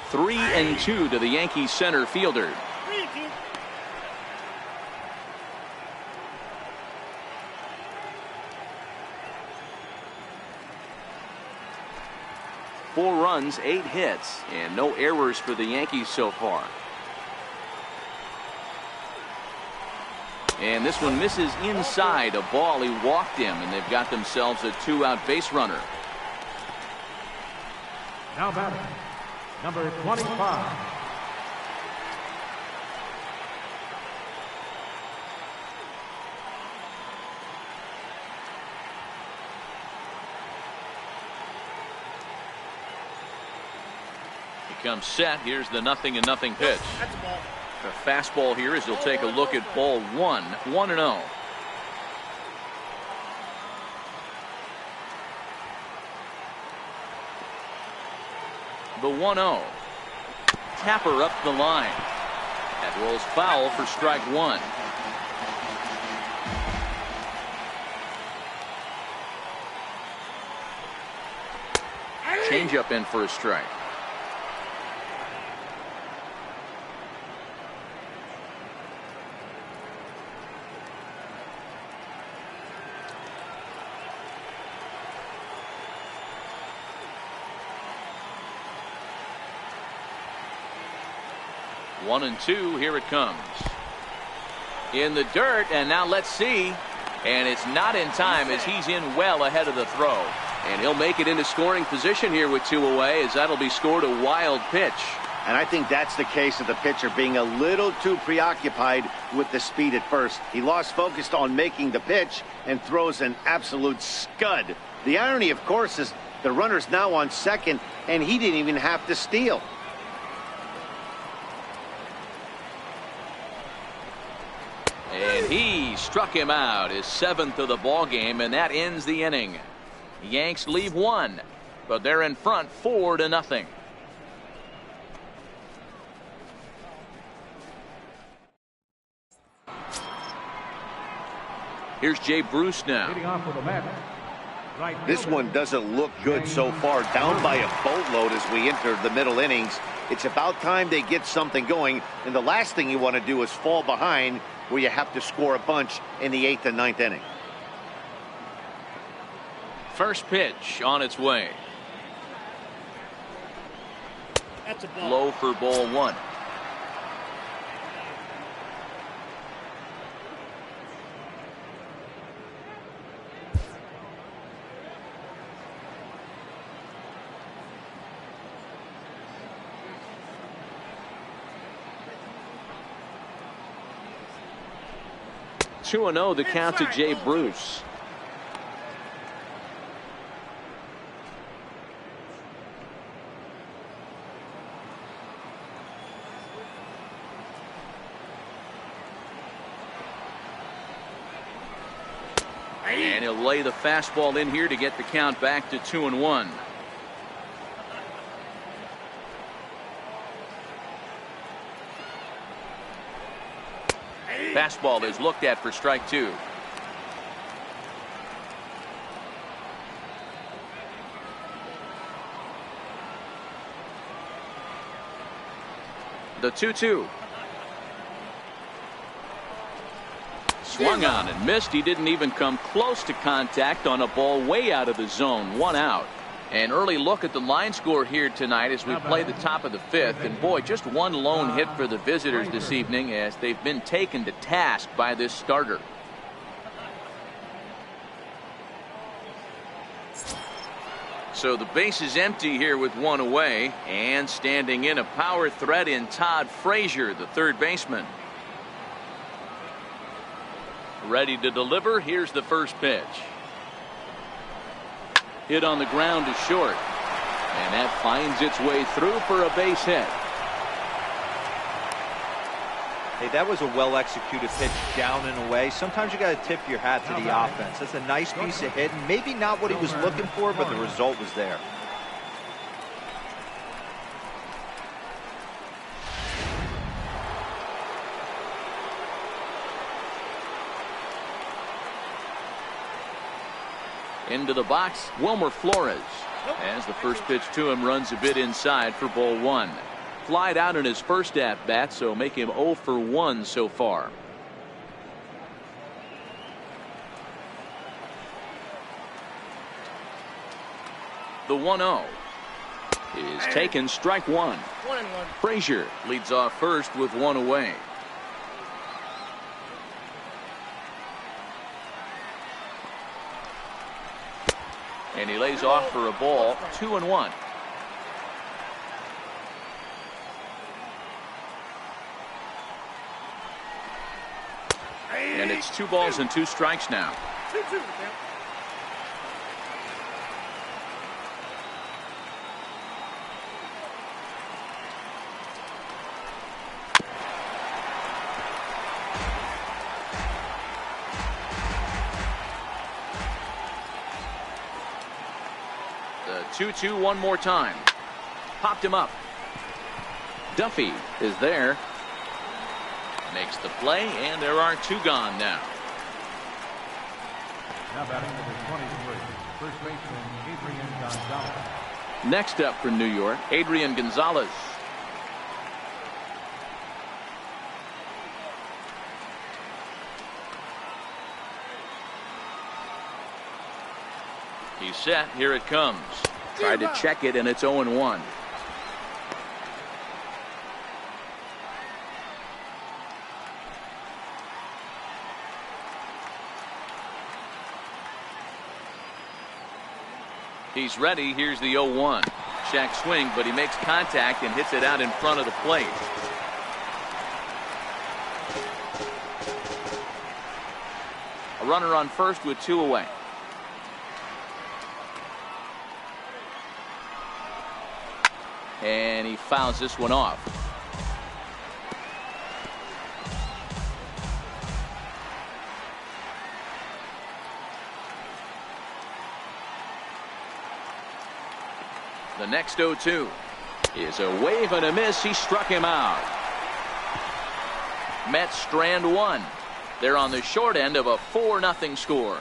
Three and two to the Yankees center fielder. Four runs, 8 hits, and no errors for the Yankees so far. And this one misses inside. A ball, he walked him, and they've got themselves a 2-out base runner. Now batting, number 25. He comes set. Here's the 0-0 pitch. A fastball here as he'll take a look at ball one. 1-0. The 1-0. Tapper up the line. That rolls foul for strike one. Changeup in for a strike. One and two, here it comes. In the dirt, and now let's see. And it's not in time as he's in well ahead of the throw. And he'll make it into scoring position here with 2 away, as that'll be scored a wild pitch. And I think that's the case of the pitcher being a little too preoccupied with the speed at first. He lost focus on making the pitch and throws an absolute scud. The irony, of course, is the runner's now on second, and he didn't even have to steal. And he struck him out, his 7th of the ball game, and that ends the inning. Yanks leave 1, but they're in front 4-0. Here's Jay Bruce now. Leading off with a Mets. Right This fielder. one doesn't look good so far. Down by a boatload as we enter the middle innings. It's about time they get something going, and the last thing you want to do is fall behind where you have to score a bunch in the 8th and 9th inning. First pitch on its way. That's a ball. Low for ball one. Two 2-0 the count to Jay Bruce. And he'll lay the fastball in here to get the count back to 2-1. Fastball is looked at for strike two. The 2-2. Swung on and missed. He didn't even come close to contact on a ball way out of the zone. 1 out. An early look at the line score here tonight as we play the top of the 5th. And boy, just one lone hit for the visitors this evening as they've been taken to task by this starter. So the base is empty here with 1 away, and standing in a power threat in Todd Frazier, the third baseman. Ready to deliver. Here's the first pitch. Hit on the ground to short, and that finds its way through for a base hit. Hey, that was a well-executed pitch down and away. Sometimes you got to tip your hat to the offense. That's a nice piece of hitting. Maybe not what he was looking for, but the result was there. Into the box, Wilmer Flores. As the first pitch to him runs a bit inside for ball 1. Flied out in his first at bat, so make him 0 for 1 so far. The 1-0 is taken, strike 1. 1-1. Frazier leads off first with 1 away. And he lays off for a ball, 2-1. And it's 2 balls and 2 strikes now. 2-2. The 2-2 one more time. Popped him up. Duffy is there. Makes the play, and there are 2 gone now. Now batting number 23, first baseman Adrian Gonzalez. Next up for New York, Adrian Gonzalez. He's set. Here it comes. Tried to check it, and it's 0-1. He's ready. Here's the 0-1. Check swing, but he makes contact and hits it out in front of the plate. A runner on first with 2 away. And he fouls this one off. The next 0-2 is a wave and a miss. He struck him out. Mets strand 1. They're on the short end of a 4-0 score.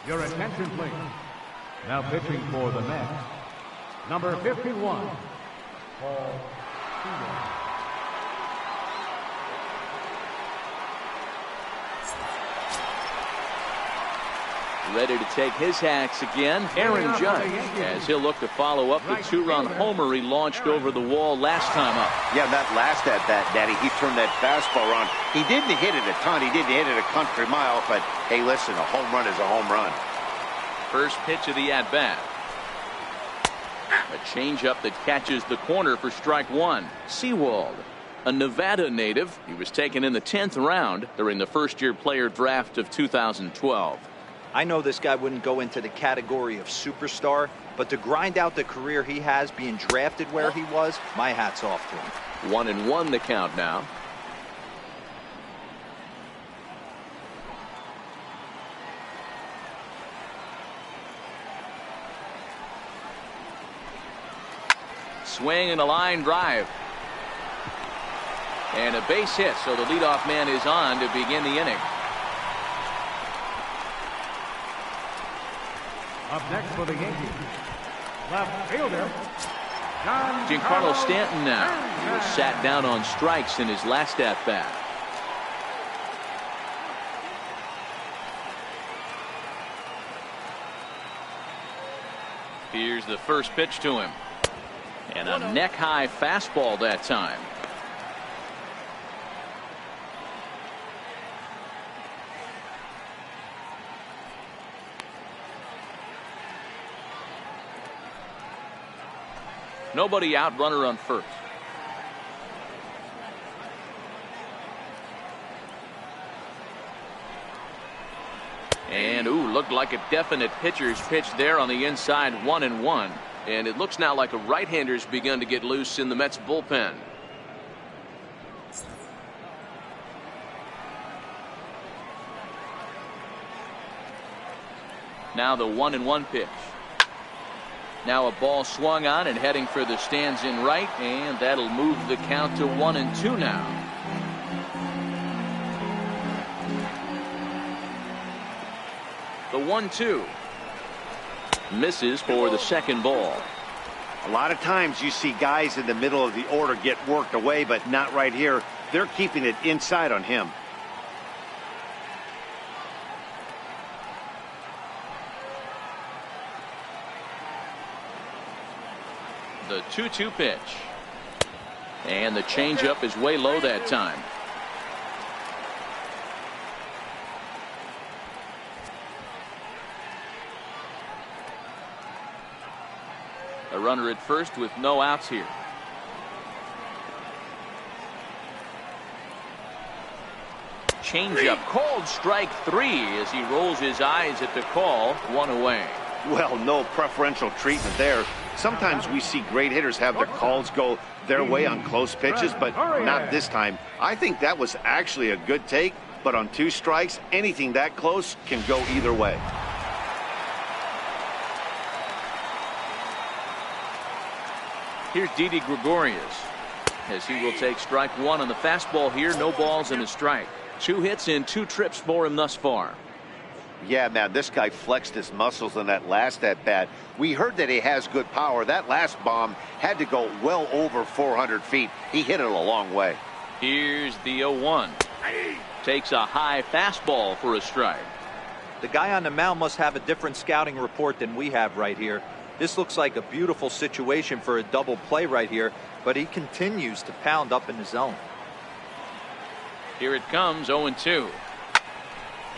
Your attention, please. Now pitching for the Mets, number 51, Paul Seager. Ready to take his hacks again, Aaron Judge, as he'll look to follow up the 2-run homer he launched over the wall last time up. Yeah, that last at bat, Daddy, he turned that fastball around. He didn't hit it a ton. He didn't hit it a country mile, but hey, listen, a home run is a home run. First pitch of the at-bat. A changeup that catches the corner for strike 1. Sewald, a Nevada native. He was taken in the 10th round during the first-year player draft of 2012. I know this guy wouldn't go into the category of superstar, but to grind out the career he has being drafted where he was, my hat's off to him. 1-1 the count now. Swing and a line drive. And a base hit, so the leadoff man is on to begin the inning. Up next for the Yankees, left fielder, Giancarlo Stanton now. He was sat down on strikes in his last at-bat. Here's the first pitch to him. And a neck-high fastball that time. Nobody out, runner on first. And looked like a definite pitcher's pitch there on the inside, 1-1. And it looks now like a right-hander's begun to get loose in the Mets bullpen. Now the 1-1 pitch. Now a ball swung on and heading for the stands in right, and that'll move the count to 1-2 now. The 1-2. Misses for the second ball. A lot of times you see guys in the middle of the order get worked away, but not right here. They're keeping it inside on him. The 2-2 pitch. And the changeup is way low that time. A runner at first with no outs here. Changeup called strike 3 as he rolls his eyes at the call. 1 away. Well, no preferential treatment there. Sometimes we see great hitters have their calls go their way on close pitches, but not this time. I think that was actually a good take, but on 2 strikes, anything that close can go either way. Here's Didi Gregorius as he will take strike 1 on the fastball here. No balls and a strike. 2 hits in 2 trips for him thus far. Yeah, man, this guy flexed his muscles in that last at-bat. We heard that he has good power. That last bomb had to go well over 400 feet. He hit it a long way. Here's the 0-1. Takes a high fastball for a strike. The guy on the mound must have a different scouting report than we have right here. This looks like a beautiful situation for a double play right here, but he continues to pound up in the zone. Here it comes, 0-2.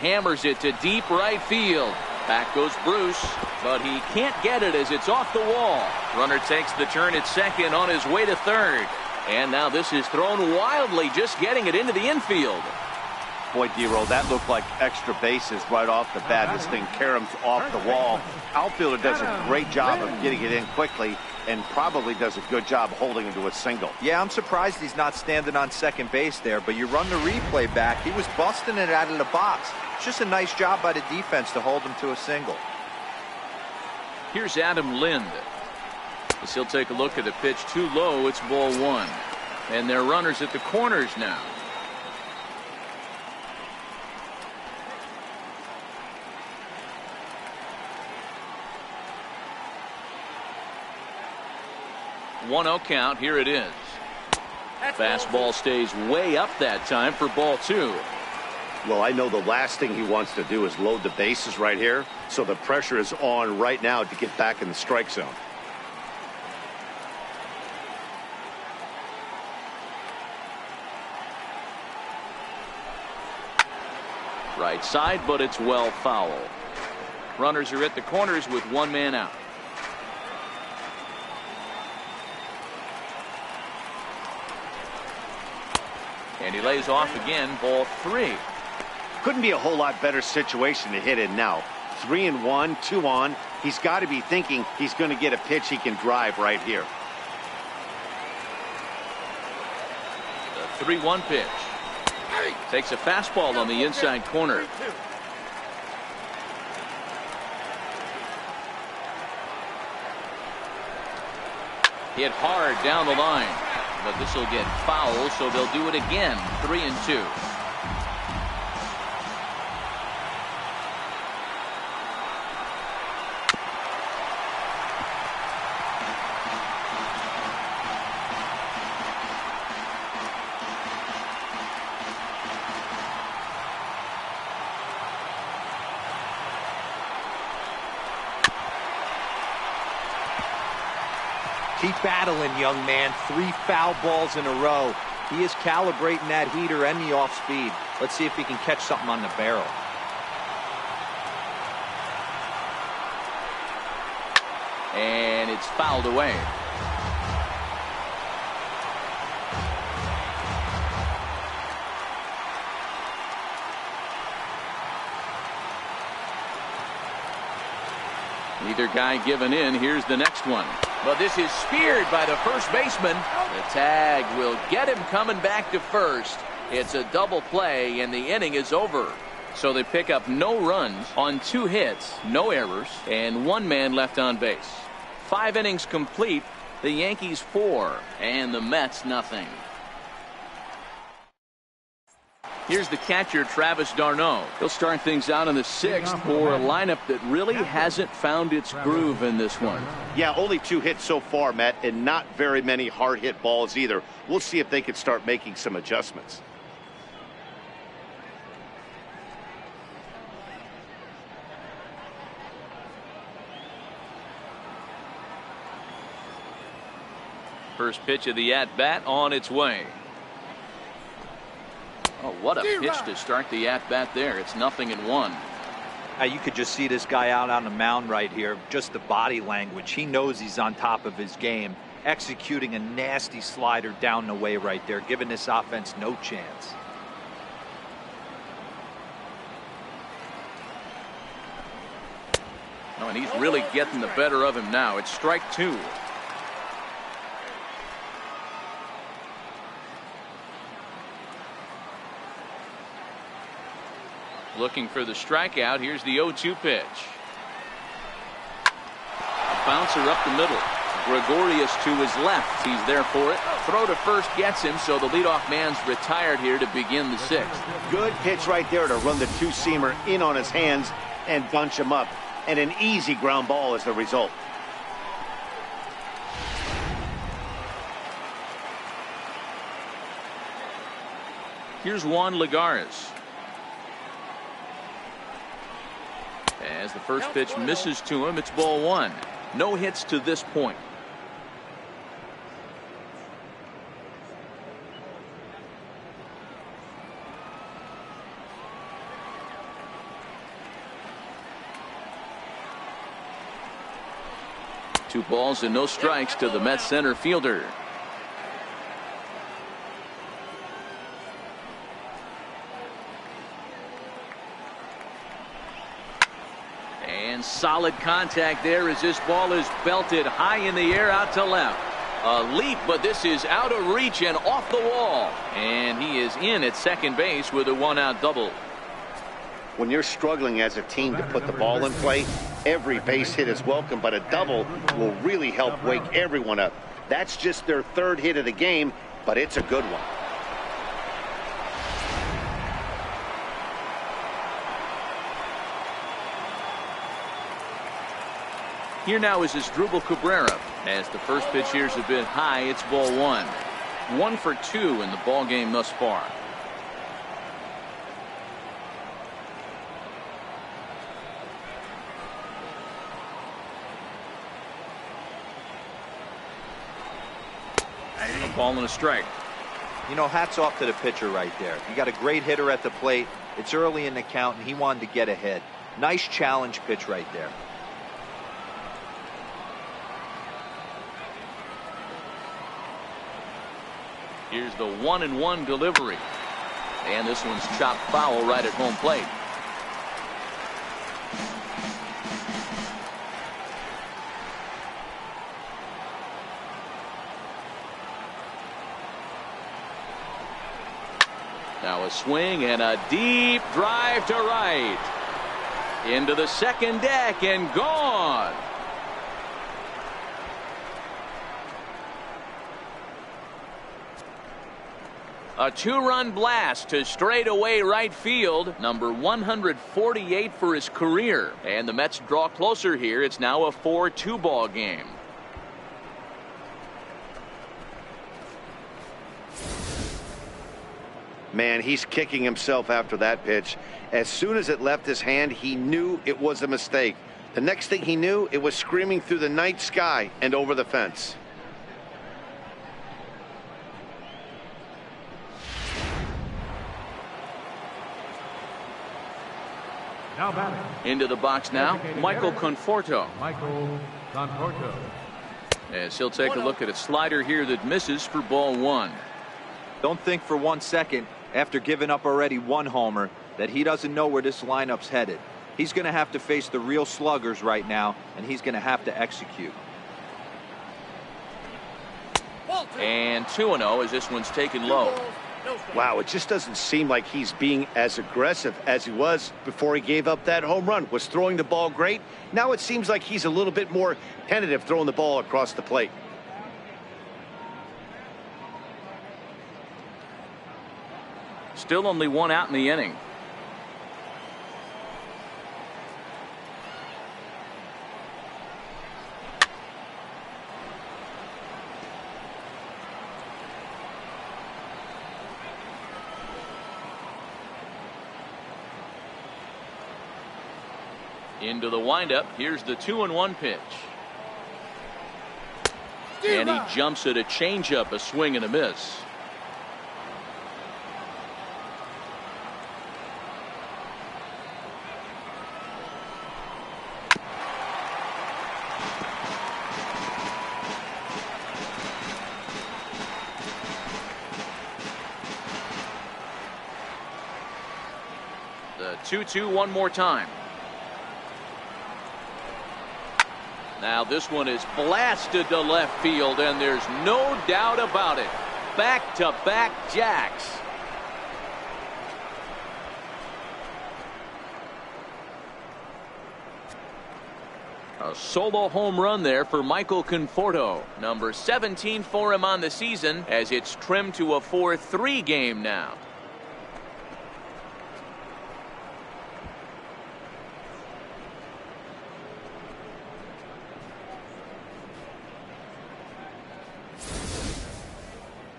Hammers it to deep right field. Back goes Bruce, but he can't get it as it's off the wall. Runner takes the turn at second on his way to third. And now this is thrown wildly, just getting it into the infield. Boy, D-Roll, that looked like extra bases right off the bat. This thing caroms off the wall. Outfielder does a great job of getting it in quickly and probably does a good job holding into a single. Yeah, I'm surprised he's not standing on second base there, but you run the replay back. He was busting it out of the box. It's just a nice job by the defense to hold him to a single. Here's Adam Lind. As he'll take a look at the pitch too low. It's ball 1. And they're runners at the corners now. One 0 count. Here it is. Fastball stays way up that time for ball 2. Well, I know the last thing he wants to do is load the bases right here, so the pressure is on right now to get back in the strike zone. Right side, but it's well foul. Runners are at the corners with 1 man out. And he lays off again, ball 3. Couldn't be a whole lot better situation to hit in now. 3-1, 2 on. He's got to be thinking he's going to get a pitch he can drive right here. The 3-1 pitch. Takes a fastball on the inside corner. Hit hard down the line. But this will get foul, so they'll do it again. 3-2. Keep battling, young man. 3 foul balls in a row. He is calibrating that heater and the off speed. Let's see if he can catch something on the barrel. And it's fouled away. Neither guy giving in. Here's the next one. But this is speared by the first baseman. The tag will get him coming back to first. It's a double play, and the inning is over. So they pick up no runs on 2 hits, no errors, and 1 man left on base. 5 innings complete. The Yankees 4 and the Mets nothing. Here's the catcher, Travis d'Arnaud. He'll start things out in the 6th for a lineup that really hasn't found its groove in this one. Yeah, only 2 hits so far, Matt, and not very many hard hit balls either. We'll see if they can start making some adjustments. First pitch of the at-bat on its way. Oh, what a pitch to start the at-bat there. It's 0-1. You could just see this guy out on the mound right here. Just the body language. He knows he's on top of his game. Executing a nasty slider down the way right there, giving this offense no chance. Oh, and he's really getting the better of him now. It's strike 2. Looking for the strikeout. Here's the 0-2 pitch. A bouncer up the middle. Gregorius to his left. He's there for it. Throw to first gets him, so the leadoff man's retired here to begin the 6th. Good pitch right there to run the two-seamer in on his hands and bunch him up. And an easy ground ball is the result. Here's Juan Lagares. As the first pitch misses to him, it's ball 1. No hits to this point. Two balls and no strikes to the Mets center fielder. And solid contact there as this ball is belted high in the air out to left. A leap, but this is out of reach and off the wall. And he is in at second base with a 1-out double. When you're struggling as a team to put the ball in play, every base hit is welcome, but a double will really help wake everyone up. That's just their 3rd hit of the game, but it's a good one. Here now is Asdrubal Cabrera. As the first pitch here is a bit high, it's ball 1. 1 for 2 in the ball game thus far. A ball and a strike. You know, hats off to the pitcher right there. You got a great hitter at the plate. It's early in the count, and he wanted to get ahead. Nice challenge pitch right there. Here's the 1-1 delivery. And this one's chopped foul right at home plate. Now a swing and a deep drive to right. Into the second deck and gone. A 2-run blast to straightaway right field. Number 148 for his career. And the Mets draw closer here. It's now a 4-2 ball game. Man, he's kicking himself after that pitch. As soon as it left his hand, he knew it was a mistake. The next thing he knew, it was screaming through the night sky and over the fence. Now batting. Into the box now, Michael Conforto. Michael Conforto. As he'll take a look at a slider here that misses for ball 1. Don't think for 1 second, after giving up already 1 homer, that he doesn't know where this lineup's headed. He's going to have to face the real sluggers right now, and he's going to have to execute. And 2-0 as this one's taken low. Wow, it just doesn't seem like he's being as aggressive as he was before he gave up that home run. Was throwing the ball great. Now it seems like he's a little bit more tentative throwing the ball across the plate. Still only one out in the inning. Into the windup. Here's the 2-1 pitch. And he jumps at a changeup, a swing and a miss. The 2-2 one more time. Now this one is blasted to left field, and there's no doubt about it. Back-to-back jacks. A solo home run there for Michael Conforto. Number 17 for him on the season, as it's trimmed to a 4-3 game now.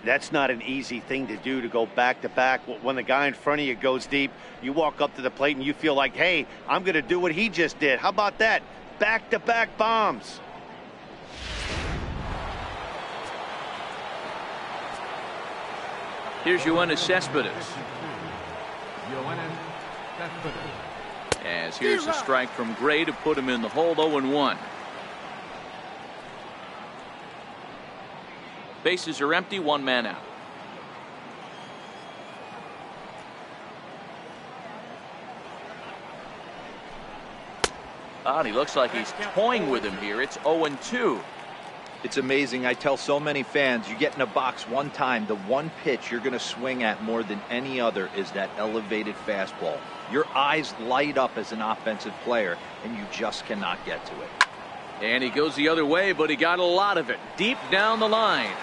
That's not an easy thing to do, to go back-to-back. When the guy in front of you goes deep, you walk up to the plate and you feel like, hey, I'm going to do what he just did. How about that? Back-to-back bombs. Here's Yoenis Cespedes. As here's a strike from Gray to put him in the hole. 0-1. Bases are empty, one man out. And he looks like he's toying with him here. It's 0-2. It's amazing. I tell so many fans, you get in a box one time, the one pitch you're going to swing at more than any other is that elevated fastball. Your eyes light up as an offensive player, and you just cannot get to it. And he goes the other way, but he got a lot of it deep down the line.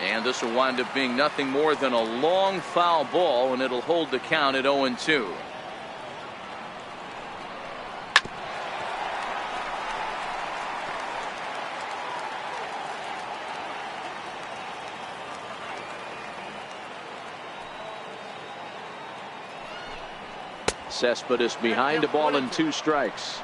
And this will wind up being nothing more than a long foul ball, and it'll hold the count at 0-2. Cespedes behind, a ball and 2 strikes.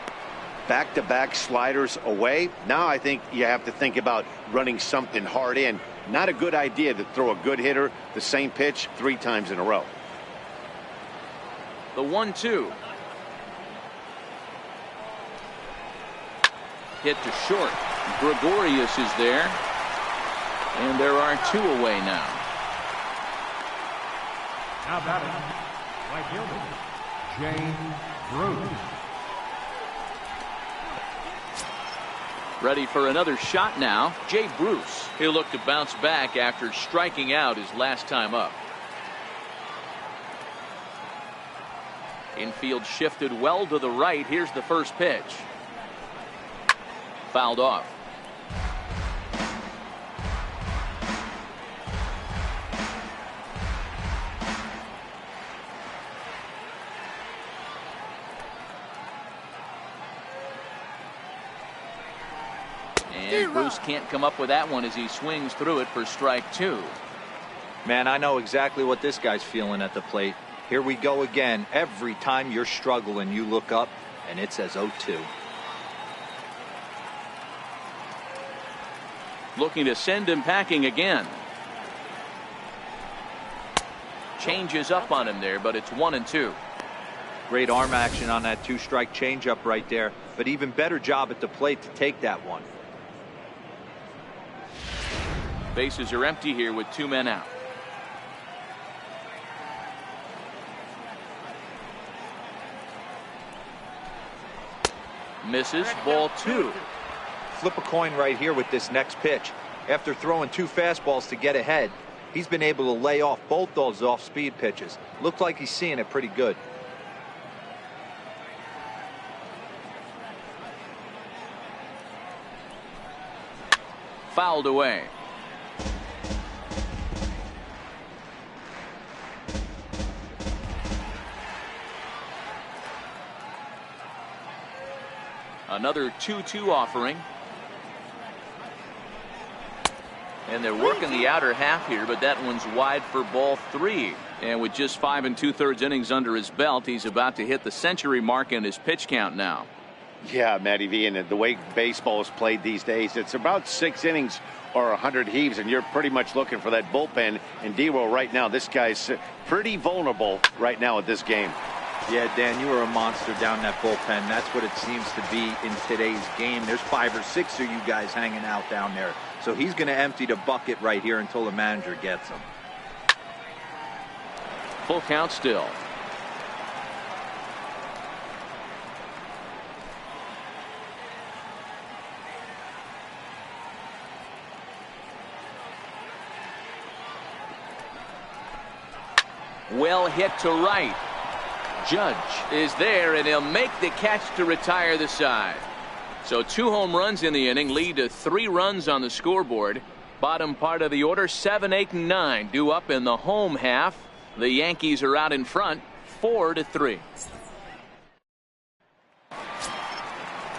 Back-to-back sliders away. Now I think you have to think about running something hard in. Not a good idea to throw a good hitter the same pitch 3 times in a row. The 1-2. Hit to short. Gregorius is there. And there are 2 away now. Now batting, right fielder, James Bruce. Ready for another shot now. Jay Bruce. He'll look to bounce back after striking out his last time up. Infield shifted well to the right. Here's the first pitch. Fouled off. And Bruce can't come up with that one as he swings through it for strike 2. Man, I know exactly what this guy's feeling at the plate. Here we go again. Every time you're struggling, you look up, and it says 0-2. Looking to send him packing again. Changes up on him there, but it's 1-2. Great arm action on that 2-strike changeup right there, but even better job at the plate to take that one. Bases are empty here with 2 men out. Misses, ball 2. Flip a coin right here with this next pitch. After throwing 2 fastballs to get ahead, he's been able to lay off both those off-speed pitches. Looks like he's seeing it pretty good. Fouled away. Another 2-2 offering. And they're working the outer half here, but that one's wide for ball 3. And with just 5 2/3 innings under his belt, he's about to hit the century mark in his pitch count now. Yeah, Matty V, and the way baseball is played these days, it's about 6 innings or 100 heaves, and you're pretty much looking for that bullpen. And D-Roll right now, this guy's pretty vulnerable right now at this game. Yeah, Dan, you are a monster down that bullpen. That's what it seems to be in today's game. There's 5 or 6 of you guys hanging out down there. So he's going to empty the bucket right here until the manager gets him. Full count still. Well hit to right. Judge is there, and he'll make the catch to retire the side. So 2 home runs in the inning lead to 3 runs on the scoreboard. Bottom part of the order, 7, 8, and 9 due up in the home half. The Yankees are out in front, 4-3.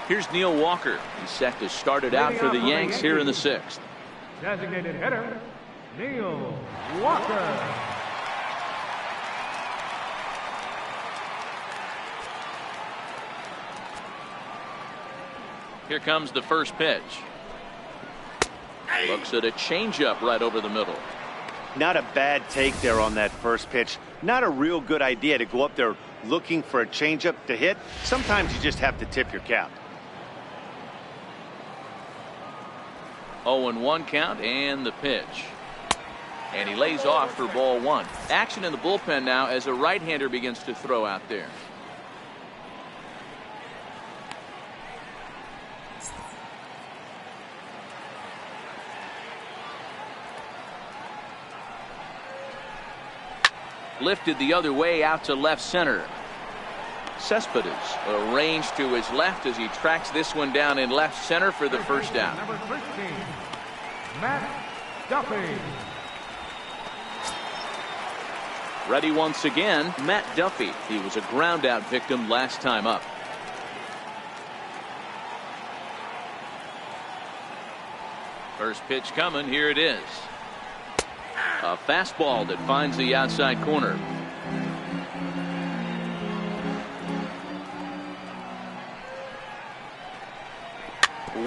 Here's Neil Walker. He's set to start it out for the Yanks here in the 6th. Designated hitter, Neil Walker. Here comes the first pitch. Looks at a changeup right over the middle. Not a bad take there on that first pitch. Not a real good idea to go up there looking for a changeup to hit. Sometimes you just have to tip your cap. 0-1 count and the pitch. And he lays off for ball 1. Action in the bullpen now as a right-hander begins to throw out there. Lifted the other way out to left center. Cespedes arranged to his left as he tracks this one down in left center for the first down. Number 13, Matt Duffy. Ready once again, Matt Duffy. He was a ground out victim last time up. First pitch coming. Here it is. A fastball that finds the outside corner.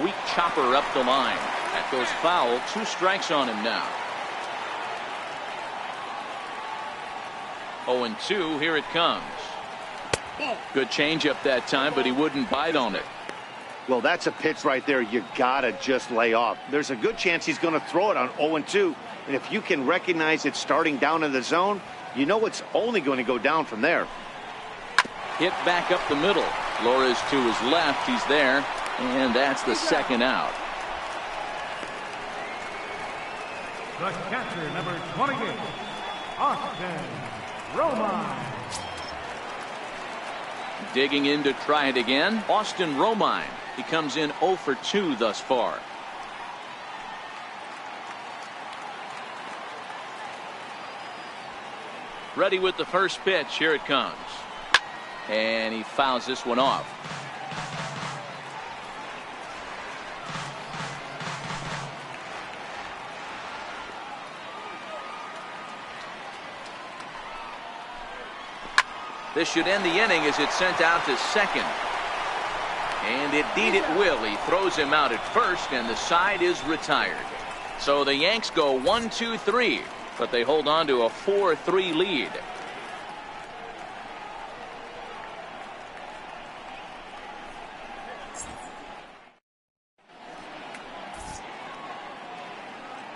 Weak chopper up the line. That goes foul. 2 strikes on him now. 0-2. Here it comes. Good changeup that time, but he wouldn't bite on it. Well, that's a pitch right there you gotta just lay off. There's a good chance he's going to throw it on 0-2. And if you can recognize it starting down in the zone, you know it's only going to go down from there. Hit back up the middle. Flores to his left. He's there. And that's the second out. The catcher, number 28, Austin Romine. Digging in to try it again, Austin Romine. He comes in 0 for 2 thus far. Ready with the first pitch. Here it comes. And he fouls this one off. This should end the inning as it's sent out to second. And indeed it will. He throws him out at first, and the side is retired. So the Yanks go 1-2-3, but they hold on to a 4-3 lead.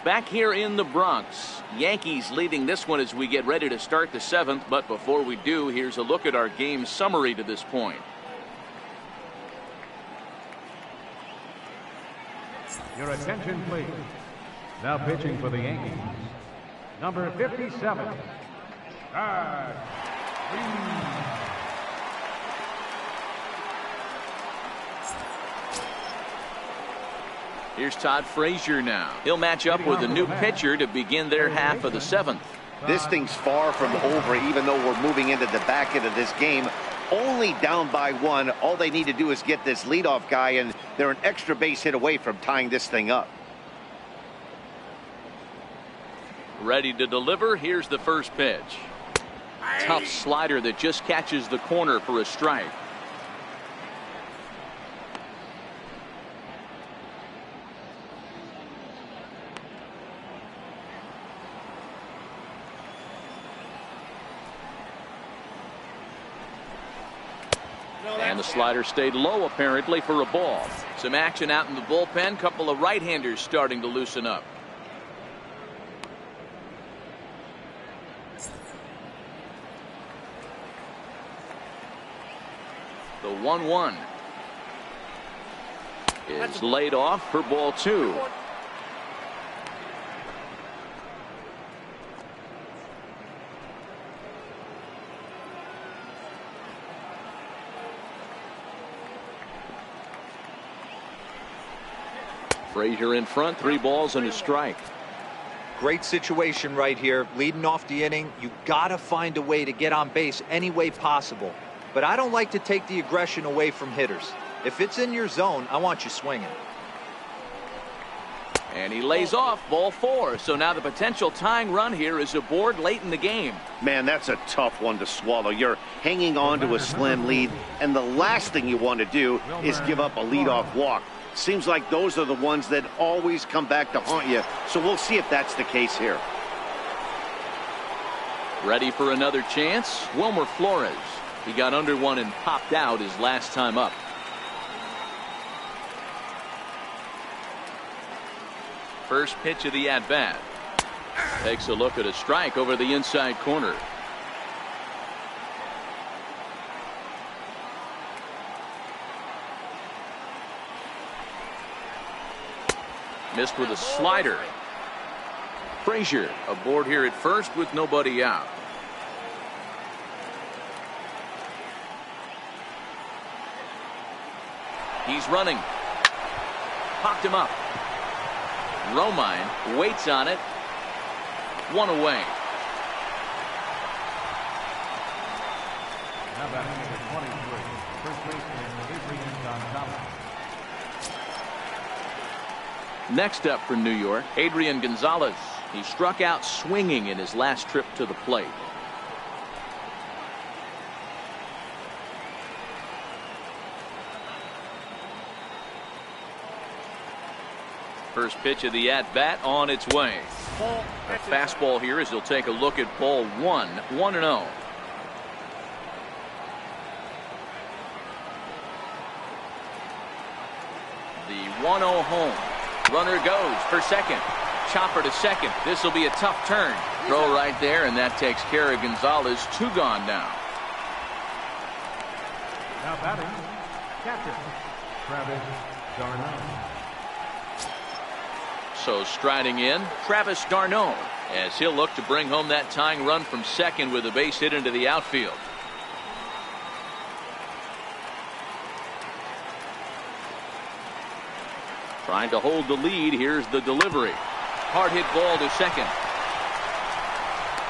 Back here in the Bronx, Yankees leading this one as we get ready to start the 7th. But before we do, here's a look at our game summary to this point. Your attention, please. Now pitching for the Yankees, number 57, Todd Freese. Here's Todd Frazier now. He'll match up with a new pitcher to begin their half of the 7th. This thing's far from over, even though we're moving into the back end of this game. only down by 1. All they need to do is get this leadoff guy, and they're an extra base hit away from tying this thing up. Ready to deliver. Here's the first pitch. Tough slider that just catches the corner for a strike. And the slider stayed low apparently for a ball. Some action out in the bullpen. Couple of right-handers starting to loosen up. The 1-1 is laid off for ball 2. Frazier in front, 3 balls and a strike. Great situation right here. Leading off the inning, you gotta find a way to get on base any way possible. But I don't like to take the aggression away from hitters. If it's in your zone, I want you swinging. And he lays off ball 4. So now the potential tying run here is aboard late in the game. Man, that's a tough one to swallow. You're hanging on to a slim lead, and the last thing you want to do is give up a leadoff walk. Seems like those are the ones that always come back to haunt you. So we'll see if that's the case here. Ready for another chance? Wilmer Flores. He got under one and popped out his last time up. First pitch of the at-bat. Takes a look at a strike over the inside corner. Missed with a slider. Frazier aboard here at first with nobody out. He's running. Popped him up. Romine waits on it. 1 away. Now batting number 23, first baseman Adrian Gonzalez. Next up for New York, Adrian Gonzalez. He struck out swinging in his last trip to the plate. First pitch of the at-bat on its way. A fastball here as he'll take a look at ball 1, 1-0. The 1-0 home. Runner goes for second. Chopper to second. This will be a tough turn. Throw right there, and that takes care of Gonzalez. 2 gone now. Now batting, catcher Travis d'Arnaud. So striding in, Travis d'Arnaud, as he'll look to bring home that tying run from second with a base hit into the outfield. Trying to hold the lead. Here's the delivery. Hard hit ball to second.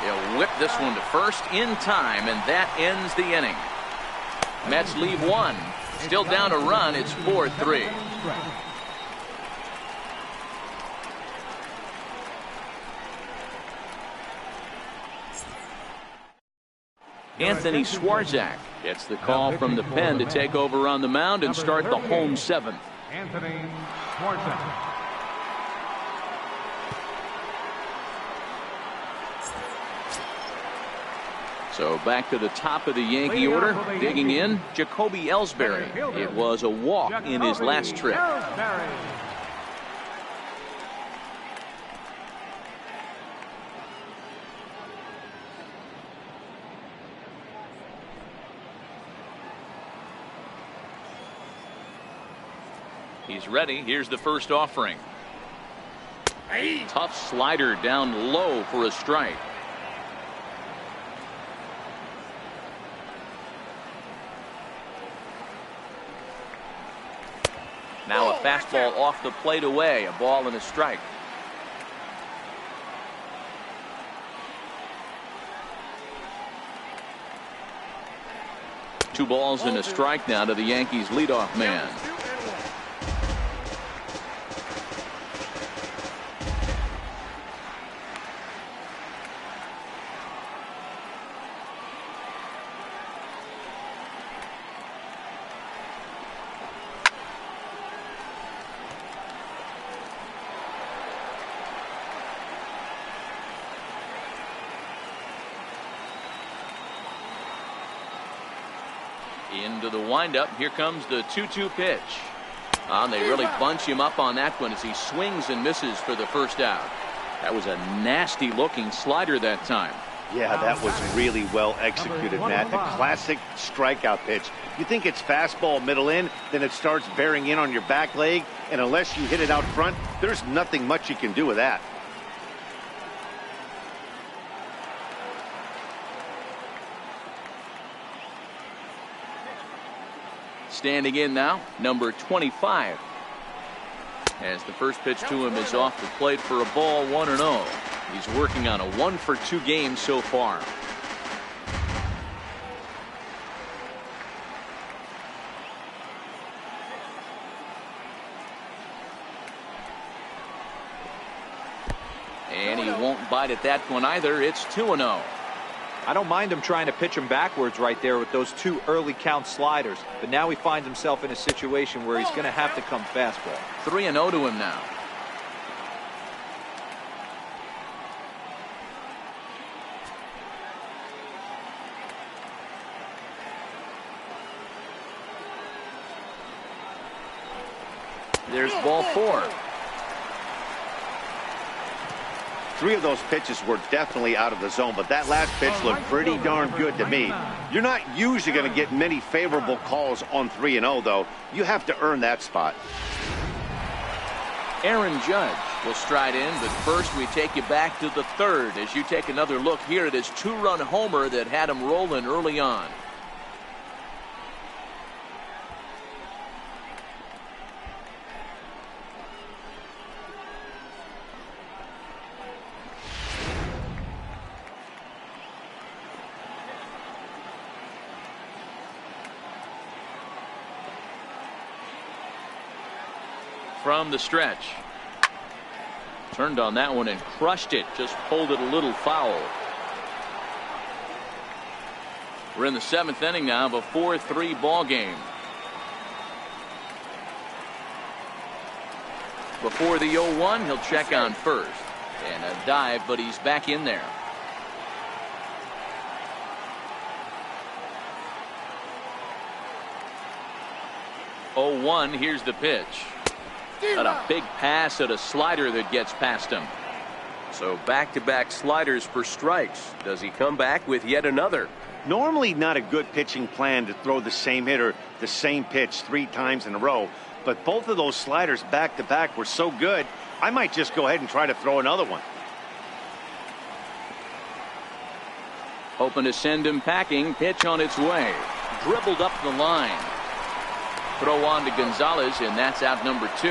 He'll whip this one to first in time, and that ends the inning. Mets leave 1. Still down a run. It's 4-3. Anthony Swarzak gets the call from the pen to take over on the mound and start the home 7th. Anthony Swarzak. So back to the top of the Yankee order. Digging in, Jacoby Ellsbury. It was a walk in his last trip. He's ready. Here's the first offering. Tough slider down low for a strike. Now a fastball off the plate away. A ball and a strike. 2 balls and a strike now to the Yankees leadoff man. Into the windup. Here comes the 2-2 pitch. They really bunch him up on that one as he swings and misses for the first out. That was a nasty looking slider that time. Yeah, that was really well executed, Matt. The classic strikeout pitch. You think it's fastball middle in, then it starts bearing in on your back leg, and unless you hit it out front, there's nothing much you can do with that. Standing in now, number 25. As the first pitch to him is off the plate for a ball, 1-0. He's working on a 1-for-2 game so far. And he won't bite at that one either. It's 2-0. I don't mind him trying to pitch him backwards right there with those 2 early count sliders, but now he finds himself in a situation where he's going to have to come fastball. 3-0 to him now. There's ball 4. 3 of those pitches were definitely out of the zone, but that last pitch looked pretty darn good to me. You're not usually going to get many favorable calls on 3-0, though. You have to earn that spot. Aaron Judge will stride in, but first we take you back to the 3rd as you take another look here at his 2-run homer that had him rolling early on. From the stretch. Turned on that one and crushed it. Just pulled it a little foul. We're in the 7th inning now of a 4-3 ball game. Before the 0-1, he'll check on first. And a dive, but he's back in there. Oh-1, here's the pitch. And a big pass at a slider that gets past him. So back-to-back sliders for strikes. Does he come back with yet another? Normally not a good pitching plan to throw the same hitter the same pitch 3 times in a row, but both of those sliders back-to-back were so good, I might just go ahead and try to throw another one. Hoping to send him packing. Pitch on its way. Dribbled up the line. Throw on to Gonzalez, and that's out number 2.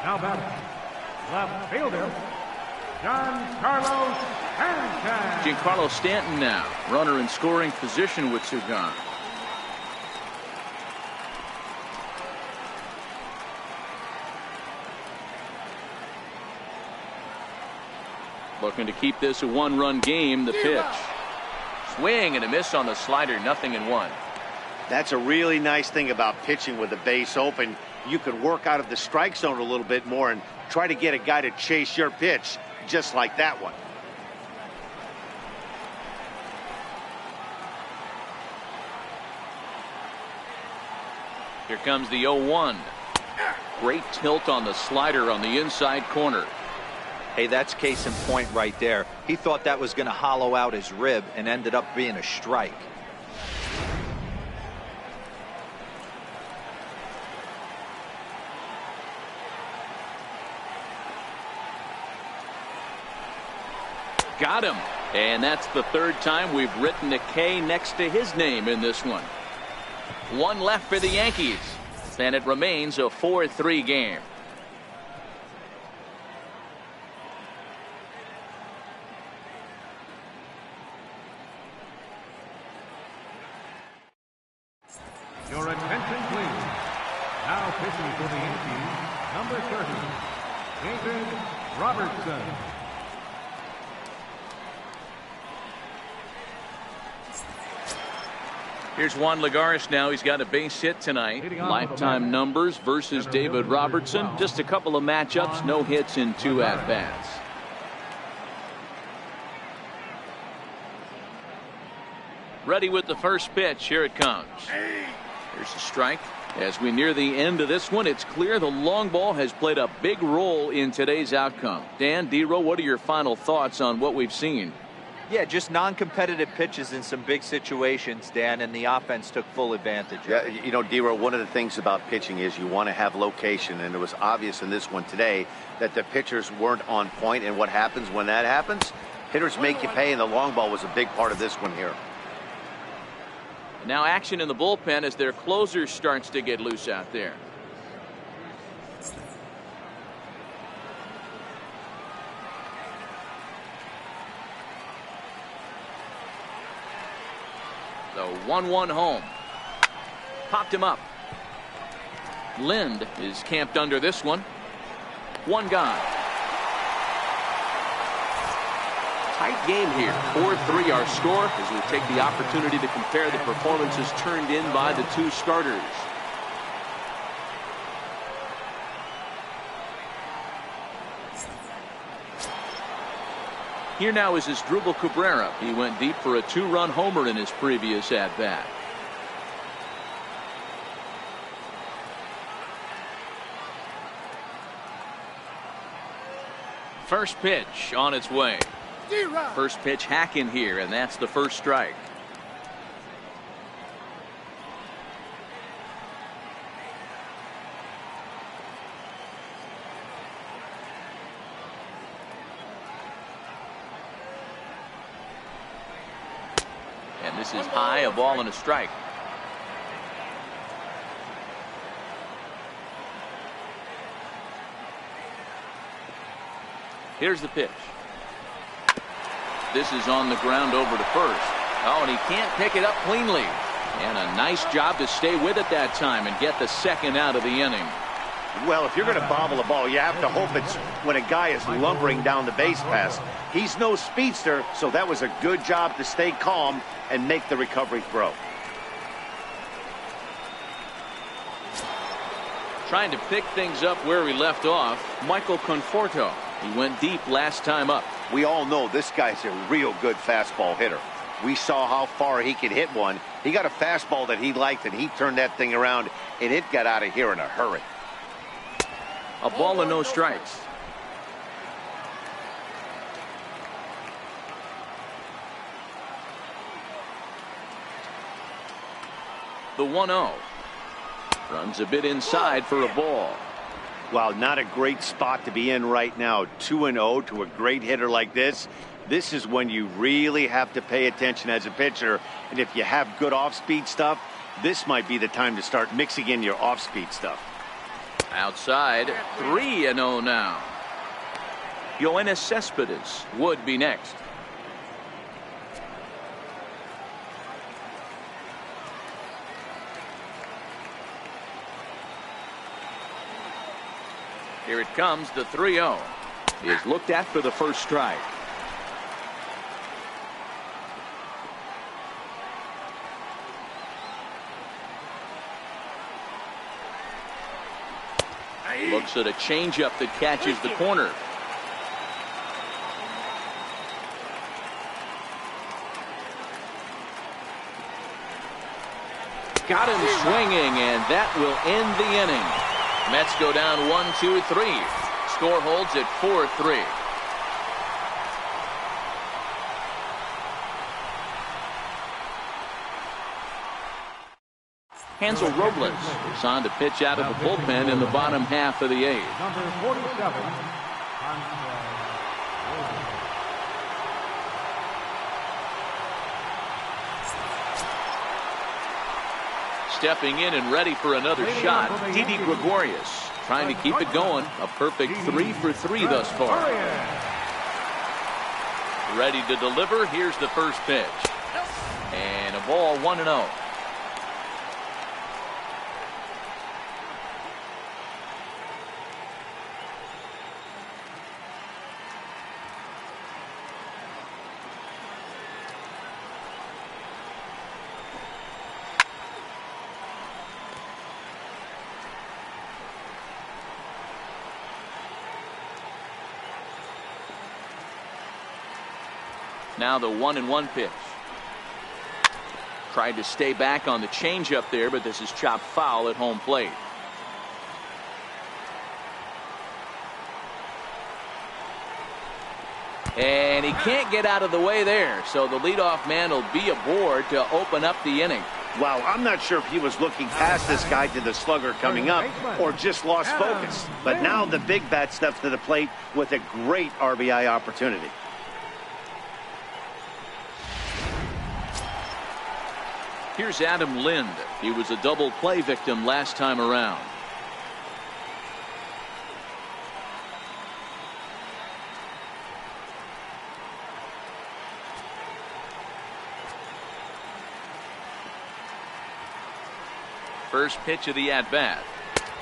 Now batting, left fielder, Giancarlo Stanton. Giancarlo Stanton now, runner in scoring position with 2 gone. Looking to keep this a 1-run game. The pitch. Swing and a miss on the slider. 0-1. That's a really nice thing about pitching with the base open. You could work out of the strike zone a little bit more and try to get a guy to chase your pitch just like that one. Here comes the 0-1. Great tilt on the slider on the inside corner. Hey, that's case in point right there. He thought that was going to hollow out his rib and ended up being a strike. Got him. And that's the 3rd time we've written a K next to his name in this one. 1 left for the Yankees. And it remains a 4-3 game. pitching for the Yankees, number 30, David Robertson. Here's Juan Lagares now. He's got a base hit tonight. Lifetime numbers versus David Robertson. Just a couple of matchups, no hits in 2 at-bats. Ready with the first pitch. Here it comes. Here's the strike. As we near the end of this one, it's clear the long ball has played a big role in today's outcome. Dan, D-Row, what are your final thoughts on what we've seen? Yeah, just non-competitive pitches in some big situations, Dan, and the offense took full advantage of it. Yeah, you know, D-Row, one of the things about pitching is you want to have location, and it was obvious in this one today that the pitchers weren't on point, and what happens when that happens? Hitters make you pay, and the long ball was a big part of this one here. Now action in the bullpen as their closer starts to get loose out there. The 1-1 home. Popped him up. Lind is camped under this one. One gone. Tight game here. 4-3 our score as we take the opportunity to compare the performances turned in by the two starters. Here now is Asdrubal Cabrera. He went deep for a 2-run homer in his previous at-bat. First pitch on its way. First pitch hack in here, and that's the first strike. And this is high, a ball and a strike. Here's the pitch. This is on the ground over to first. Oh, and he can't pick it up cleanly. And a nice job to stay with it that time and get the second out of the inning. Well, if you're going to bobble a ball, you have to hope it's when a guy is lumbering down the base pass. He's no speedster, so that was a good job to stay calm and make the recovery throw. Trying to pick things up where we left off, Michael Conforto. He went deep last time up. We all know this guy's a real good fastball hitter. We saw how far he could hit one. He got a fastball that he liked, and he turned that thing around, and it got out of here in a hurry. A ball and no strikes. The 1-0. Runs a bit inside for a ball. Wow, not a great spot to be in right now. 2-0 to a great hitter like this. This is when you really have to pay attention as a pitcher. And if you have good off-speed stuff, this might be the time to start mixing in your off-speed stuff. Outside, 3-0 now. Yoenis Cespedes would be next. Here it comes, the 3-0. Is looked at for the first strike. Looks at a changeup that catches the corner. Got him swinging, and that will end the inning. Mets go down 1-2-3. Score holds at 4-3. Hansel Robles is on to pitch out of the bullpen in the bottom half of the eighth. Number 47, Stepping in and ready for another shot, Didi Gregorius trying to keep it going. A perfect 3 for 3 thus far. Ready to deliver. Here's the first pitch. And a ball, 1-0. Now the 1-1 pitch. Tried to stay back on the changeup there, but this is chopped foul at home plate. And he can't get out of the way there, so the leadoff man will be aboard to open up the inning. Wow, I'm not sure if he was looking past this guy to the slugger coming up or just lost focus. But now the big bat steps to the plate with a great RBI opportunity. Here's Adam Lind. He was a double play victim last time around. First pitch of the at-bat.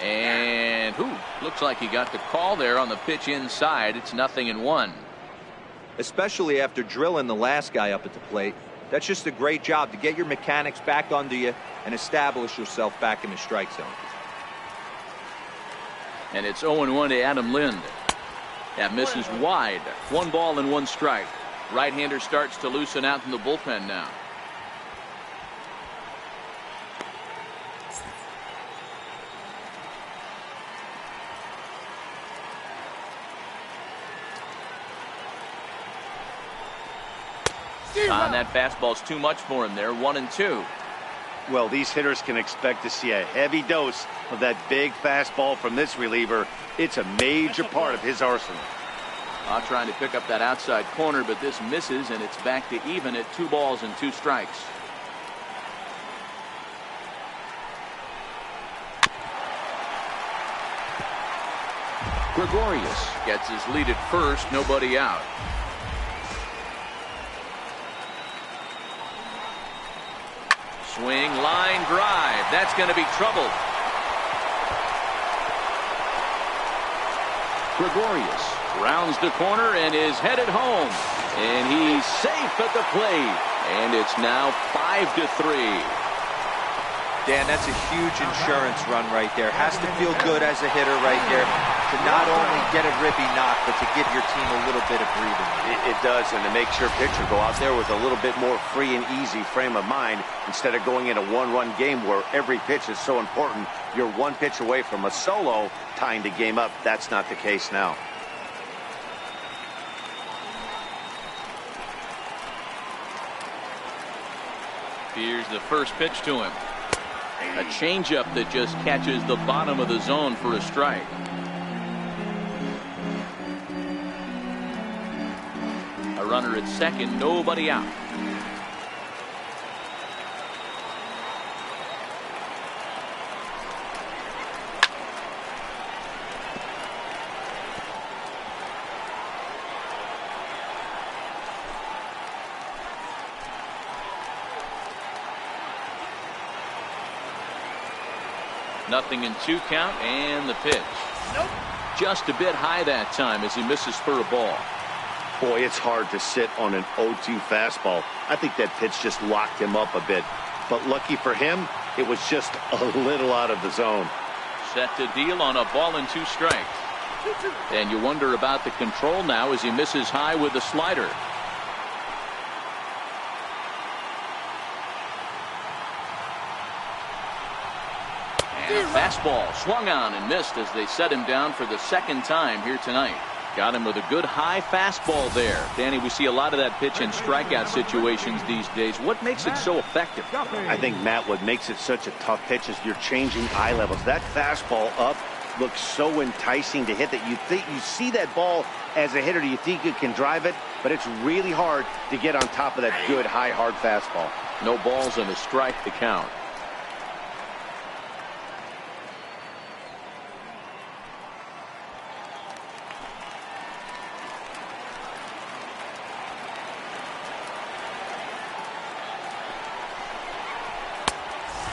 And looks like he got the call there on the pitch inside. It's 0-1. Especially after drilling the last guy up at the plate. That's just a great job to get your mechanics back under you and establish yourself back in the strike zone. And it's 0-1 to Adam Lind. That misses wide. 1 ball and 1 strike. Right-hander starts to loosen out in the bullpen now. That fastball's too much for him there. 1-2. Well, these hitters can expect to see a heavy dose of that big fastball from this reliever. It's a major part of his arsenal. Trying to pick up that outside corner, but this misses, and it's back to even at 2 balls and 2 strikes. Gregorius gets his lead at first, nobody out. Swing, line drive. That's going to be troubled. Gregorius rounds the corner and is headed home. And he's safe at the plate. And it's now 5-3. Dan, that's a huge insurance run right there. Has to feel good as a hitter right there to not only get a ribby knock, but to give your team a little bit of breathing. It does, and to make your pitcher go out there with a little bit more free and easy frame of mind instead of going in a one-run game where every pitch is so important. You're 1 pitch away from a solo tying the game up. That's not the case now. Here's the first pitch to him. A changeup that just catches the bottom of the zone for a strike. A runner at second, nobody out. Nothing in 2 count, and the pitch. Nope. Just a bit high that time as he misses for a ball. Boy, it's hard to sit on an 0-2 fastball. I think that pitch just locked him up a bit. But lucky for him, it was just a little out of the zone. Set to deal on a ball and 2 strikes. And you wonder about the control now as he misses high with the slider. And a fastball swung on and missed as they set him down for the 2nd time here tonight. Got him with a good high fastball there. Danny, we see a lot of that pitch in strikeout situations these days. What makes it so effective? I think, Matt, what makes it such a tough pitch is you're changing eye levels. That fastball up looks so enticing to hit that you see that ball as a hitter. You think you can drive it, but it's really hard to get on top of that good high hard fastball. No balls and a strike to count.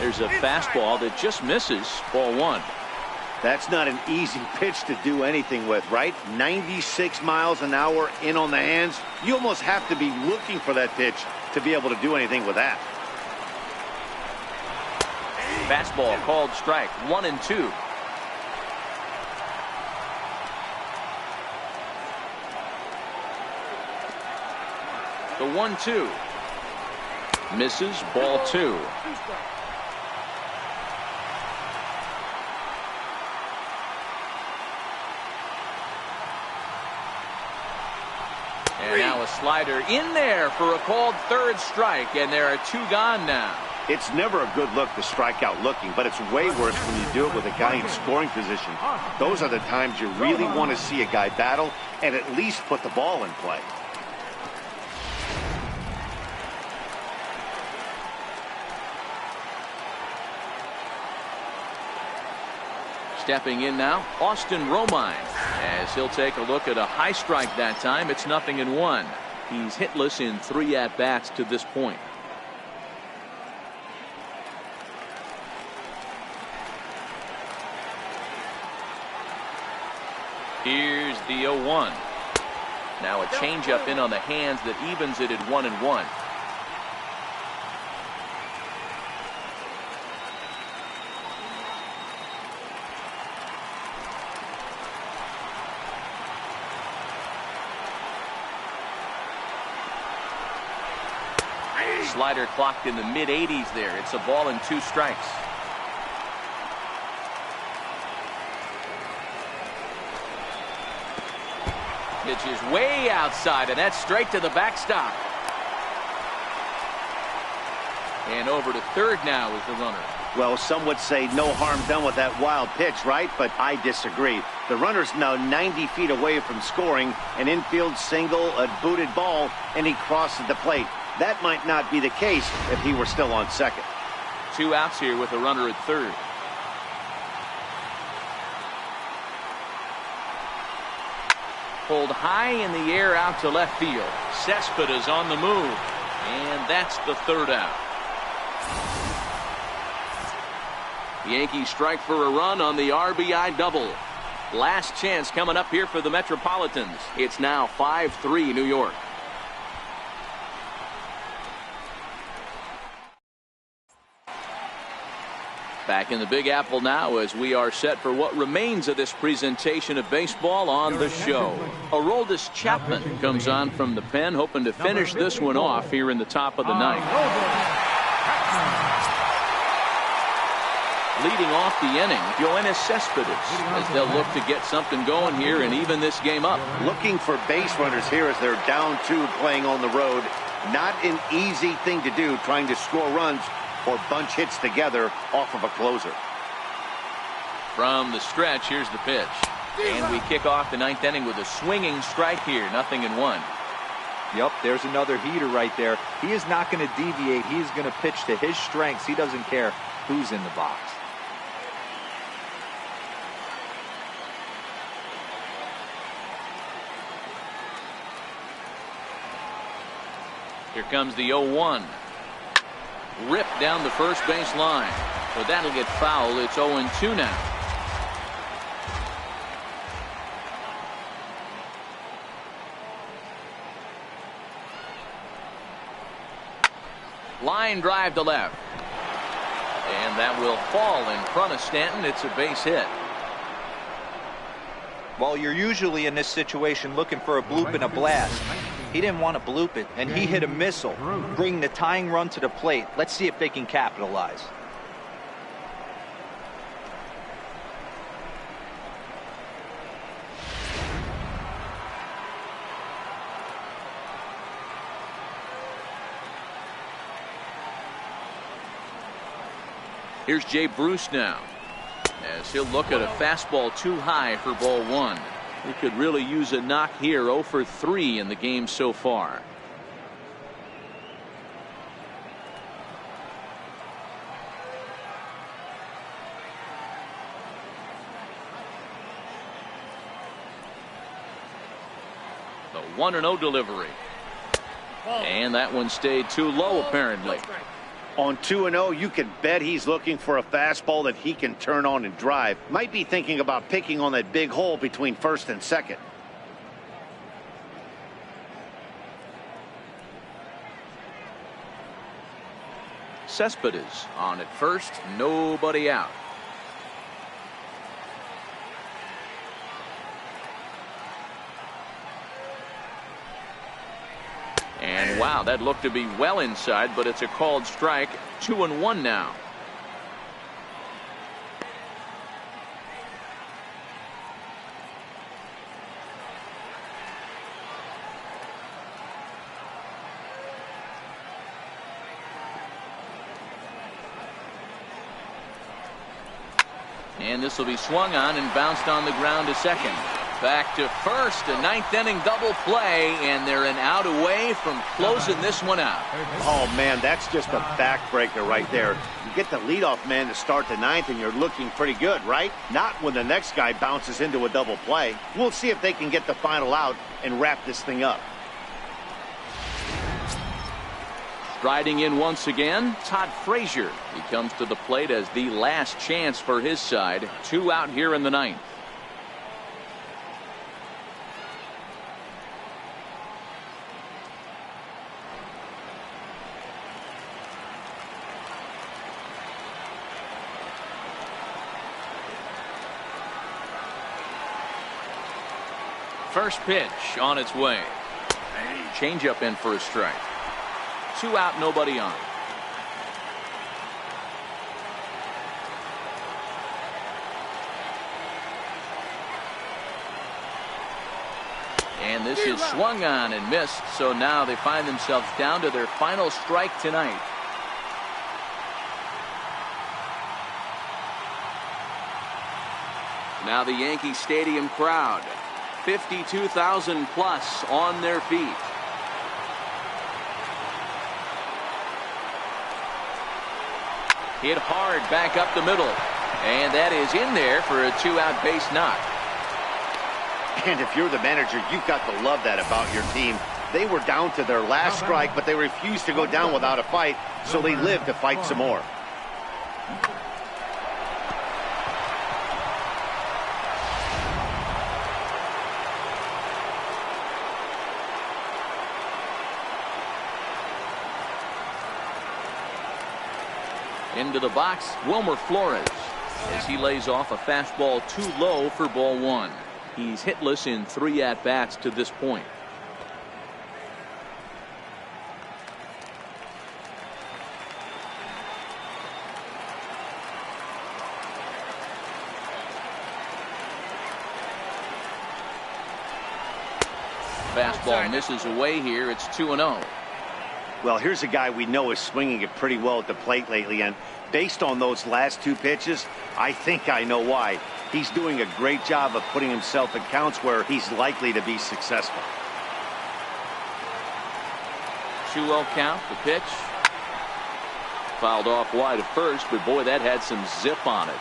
There's a fastball that just misses. Ball 1. That's not an easy pitch to do anything with, right? 96 miles an hour in on the hands. You almost have to be looking for that pitch to be able to do anything with that. Fastball called strike. 1-2. The 1-2. Misses, ball 2. And now a slider in there for a called third strike, and there are 2 gone now. It's never a good look to strike out looking, but it's way worse when you do it with a guy in scoring position. Those are the times you really want to see a guy battle and at least put the ball in play. Stepping in now, Austin Romine, as he'll take a look at a high strike that time. It's 0-1. He's hitless in 3 at-bats to this point. Here's the 0-1. Now a changeup in on the hands that evens it at 1-1. Slider clocked in the mid-80s there. It's a ball and 2 strikes. Pitch is way outside, and that's straight to the backstop. And over to third now is the runner. Well, some would say no harm done with that wild pitch, right? But I disagree. The runner's now 90 feet away from scoring, an infield single, a booted ball, and he crosses the plate. That might not be the case if he were still on second. 2 outs here with a runner at third. Pulled high in the air out to left field. Cespedes on the move. And that's the 3rd out. The Yankees strike for a run on the RBI double. Last chance coming up here for the Metropolitans. It's now 5-3 New York. Back in the Big Apple now as we are set for what remains of this presentation of baseball on the show. Aroldis Chapman comes on from the pen, hoping to finish this one off here in the top of the 9th. Leading off the inning, Yoenis Cespedes, as they'll look to get something going here and even this game up. Looking for base runners here as they're down 2 playing on the road. Not an easy thing to do, trying to score runs or bunch hits together off of a closer. From the stretch, here's the pitch. And we kick off the 9th inning with a swinging strike here, 0-1. Yep, there's another heater right there. He is not going to deviate. He's going to pitch to his strengths. He doesn't care who's in the box. Here comes the 0-1. Ripped down the first base line. But that'll get foul. It's 0-2 now. Line drive to left. And that will fall in front of Stanton. It's a base hit. Well, you're usually in this situation looking for a bloop and a blast. He didn't want to bloop it, and he hit a missile, bringing the tying run to the plate. Let's see if they can capitalize. Here's Jay Bruce now, as he'll look at a fastball too high for ball 1. We could really use a knock here. 0 for 3 in the game so far. The 1-0 delivery. And that one stayed too low apparently. On 2-0, you can bet he's looking for a fastball that he can turn on and drive. Might be thinking about picking on that big hole between first and second. Cespedes on at first, nobody out. And wow, Wow, that looked to be well inside, but it's a called strike. 2-1 now. And this will be swung on and bounced on the ground to second. Back to first, a ninth inning double play, and they're an out away from closing this one out. Oh, man, that's just a backbreaker right there. You get the leadoff man to start the ninth, and you're looking pretty good, right? Not when the next guy bounces into a double play. We'll see if they can get the final out and wrap this thing up. Striding in once again, Todd Frazier. He comes to the plate as the last chance for his side. 2 out here in the ninth. First pitch on its way. Changeup in for a strike. 2 out, nobody on. And this is swung on and missed, so now they find themselves down to their final strike tonight. Now the Yankee Stadium crowd, 52,000 plus on their feet. Hit hard back up the middle, and that is in there for a 2-out base knock. And if you're the manager, you've got to love that about your team. They were down to their last strike, but they refused to go down without a fight, so they lived to fight some more. Into the box, Wilmer Flores, as he lays off a fastball too low for ball 1. He's hitless in 3 at-bats to this point. Fastball misses away here. It's 2-0. Well, here's a guy we know is swinging it pretty well at the plate lately, and based on those last 2 pitches, I think I know why. He's doing a great job of putting himself in counts where he's likely to be successful. 2-0 count, the pitch. Fouled off wide at first, but boy, that had some zip on it.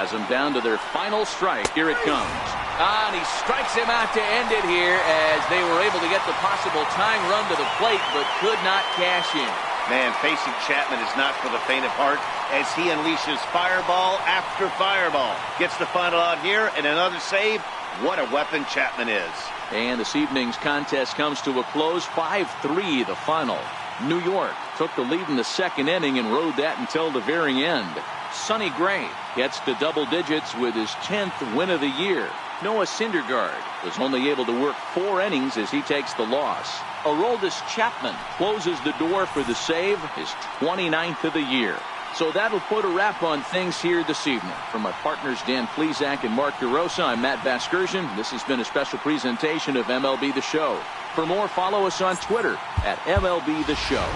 Has them down to their final strike. Here it comes. And he strikes him out to end it here as they were able to get the possible tying run to the plate, but could not cash in. Man, facing Chapman is not for the faint of heart as he unleashes fireball after fireball. Gets the final out here and another save. What a weapon Chapman is. And this evening's contest comes to a close. 5-3 the final. New York took the lead in the second inning and rode that until the very end. Sonny Gray gets to double digits with his 10th win of the year. Noah Syndergaard was only able to work 4 innings as he takes the loss. Aroldis Chapman closes the door for the save, his 29th of the year. So that'll put a wrap on things here this evening. From my partners Dan Plesac and Mark DeRosa, I'm Matt Vasgersian. This has been a special presentation of MLB The Show. For more, follow us on Twitter at MLB The Show.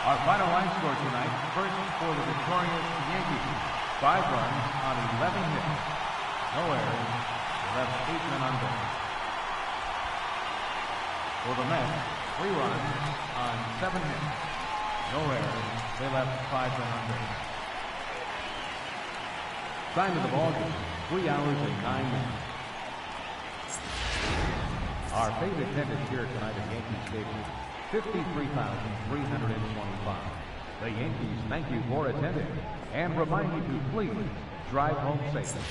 Our final line score tonight, first for the victorious Yankees, 5 runs on 11 hits. No errors, they left 8 men on base. For the Mets, 3 runs on 7 hits. No errors, they left 5 men on base. Time of the ball game, 3 hours and 9 minutes. Our favorite attendance here tonight at Yankee Stadium, 53,325. The Yankees thank you for attending and remind you to please drive home safely.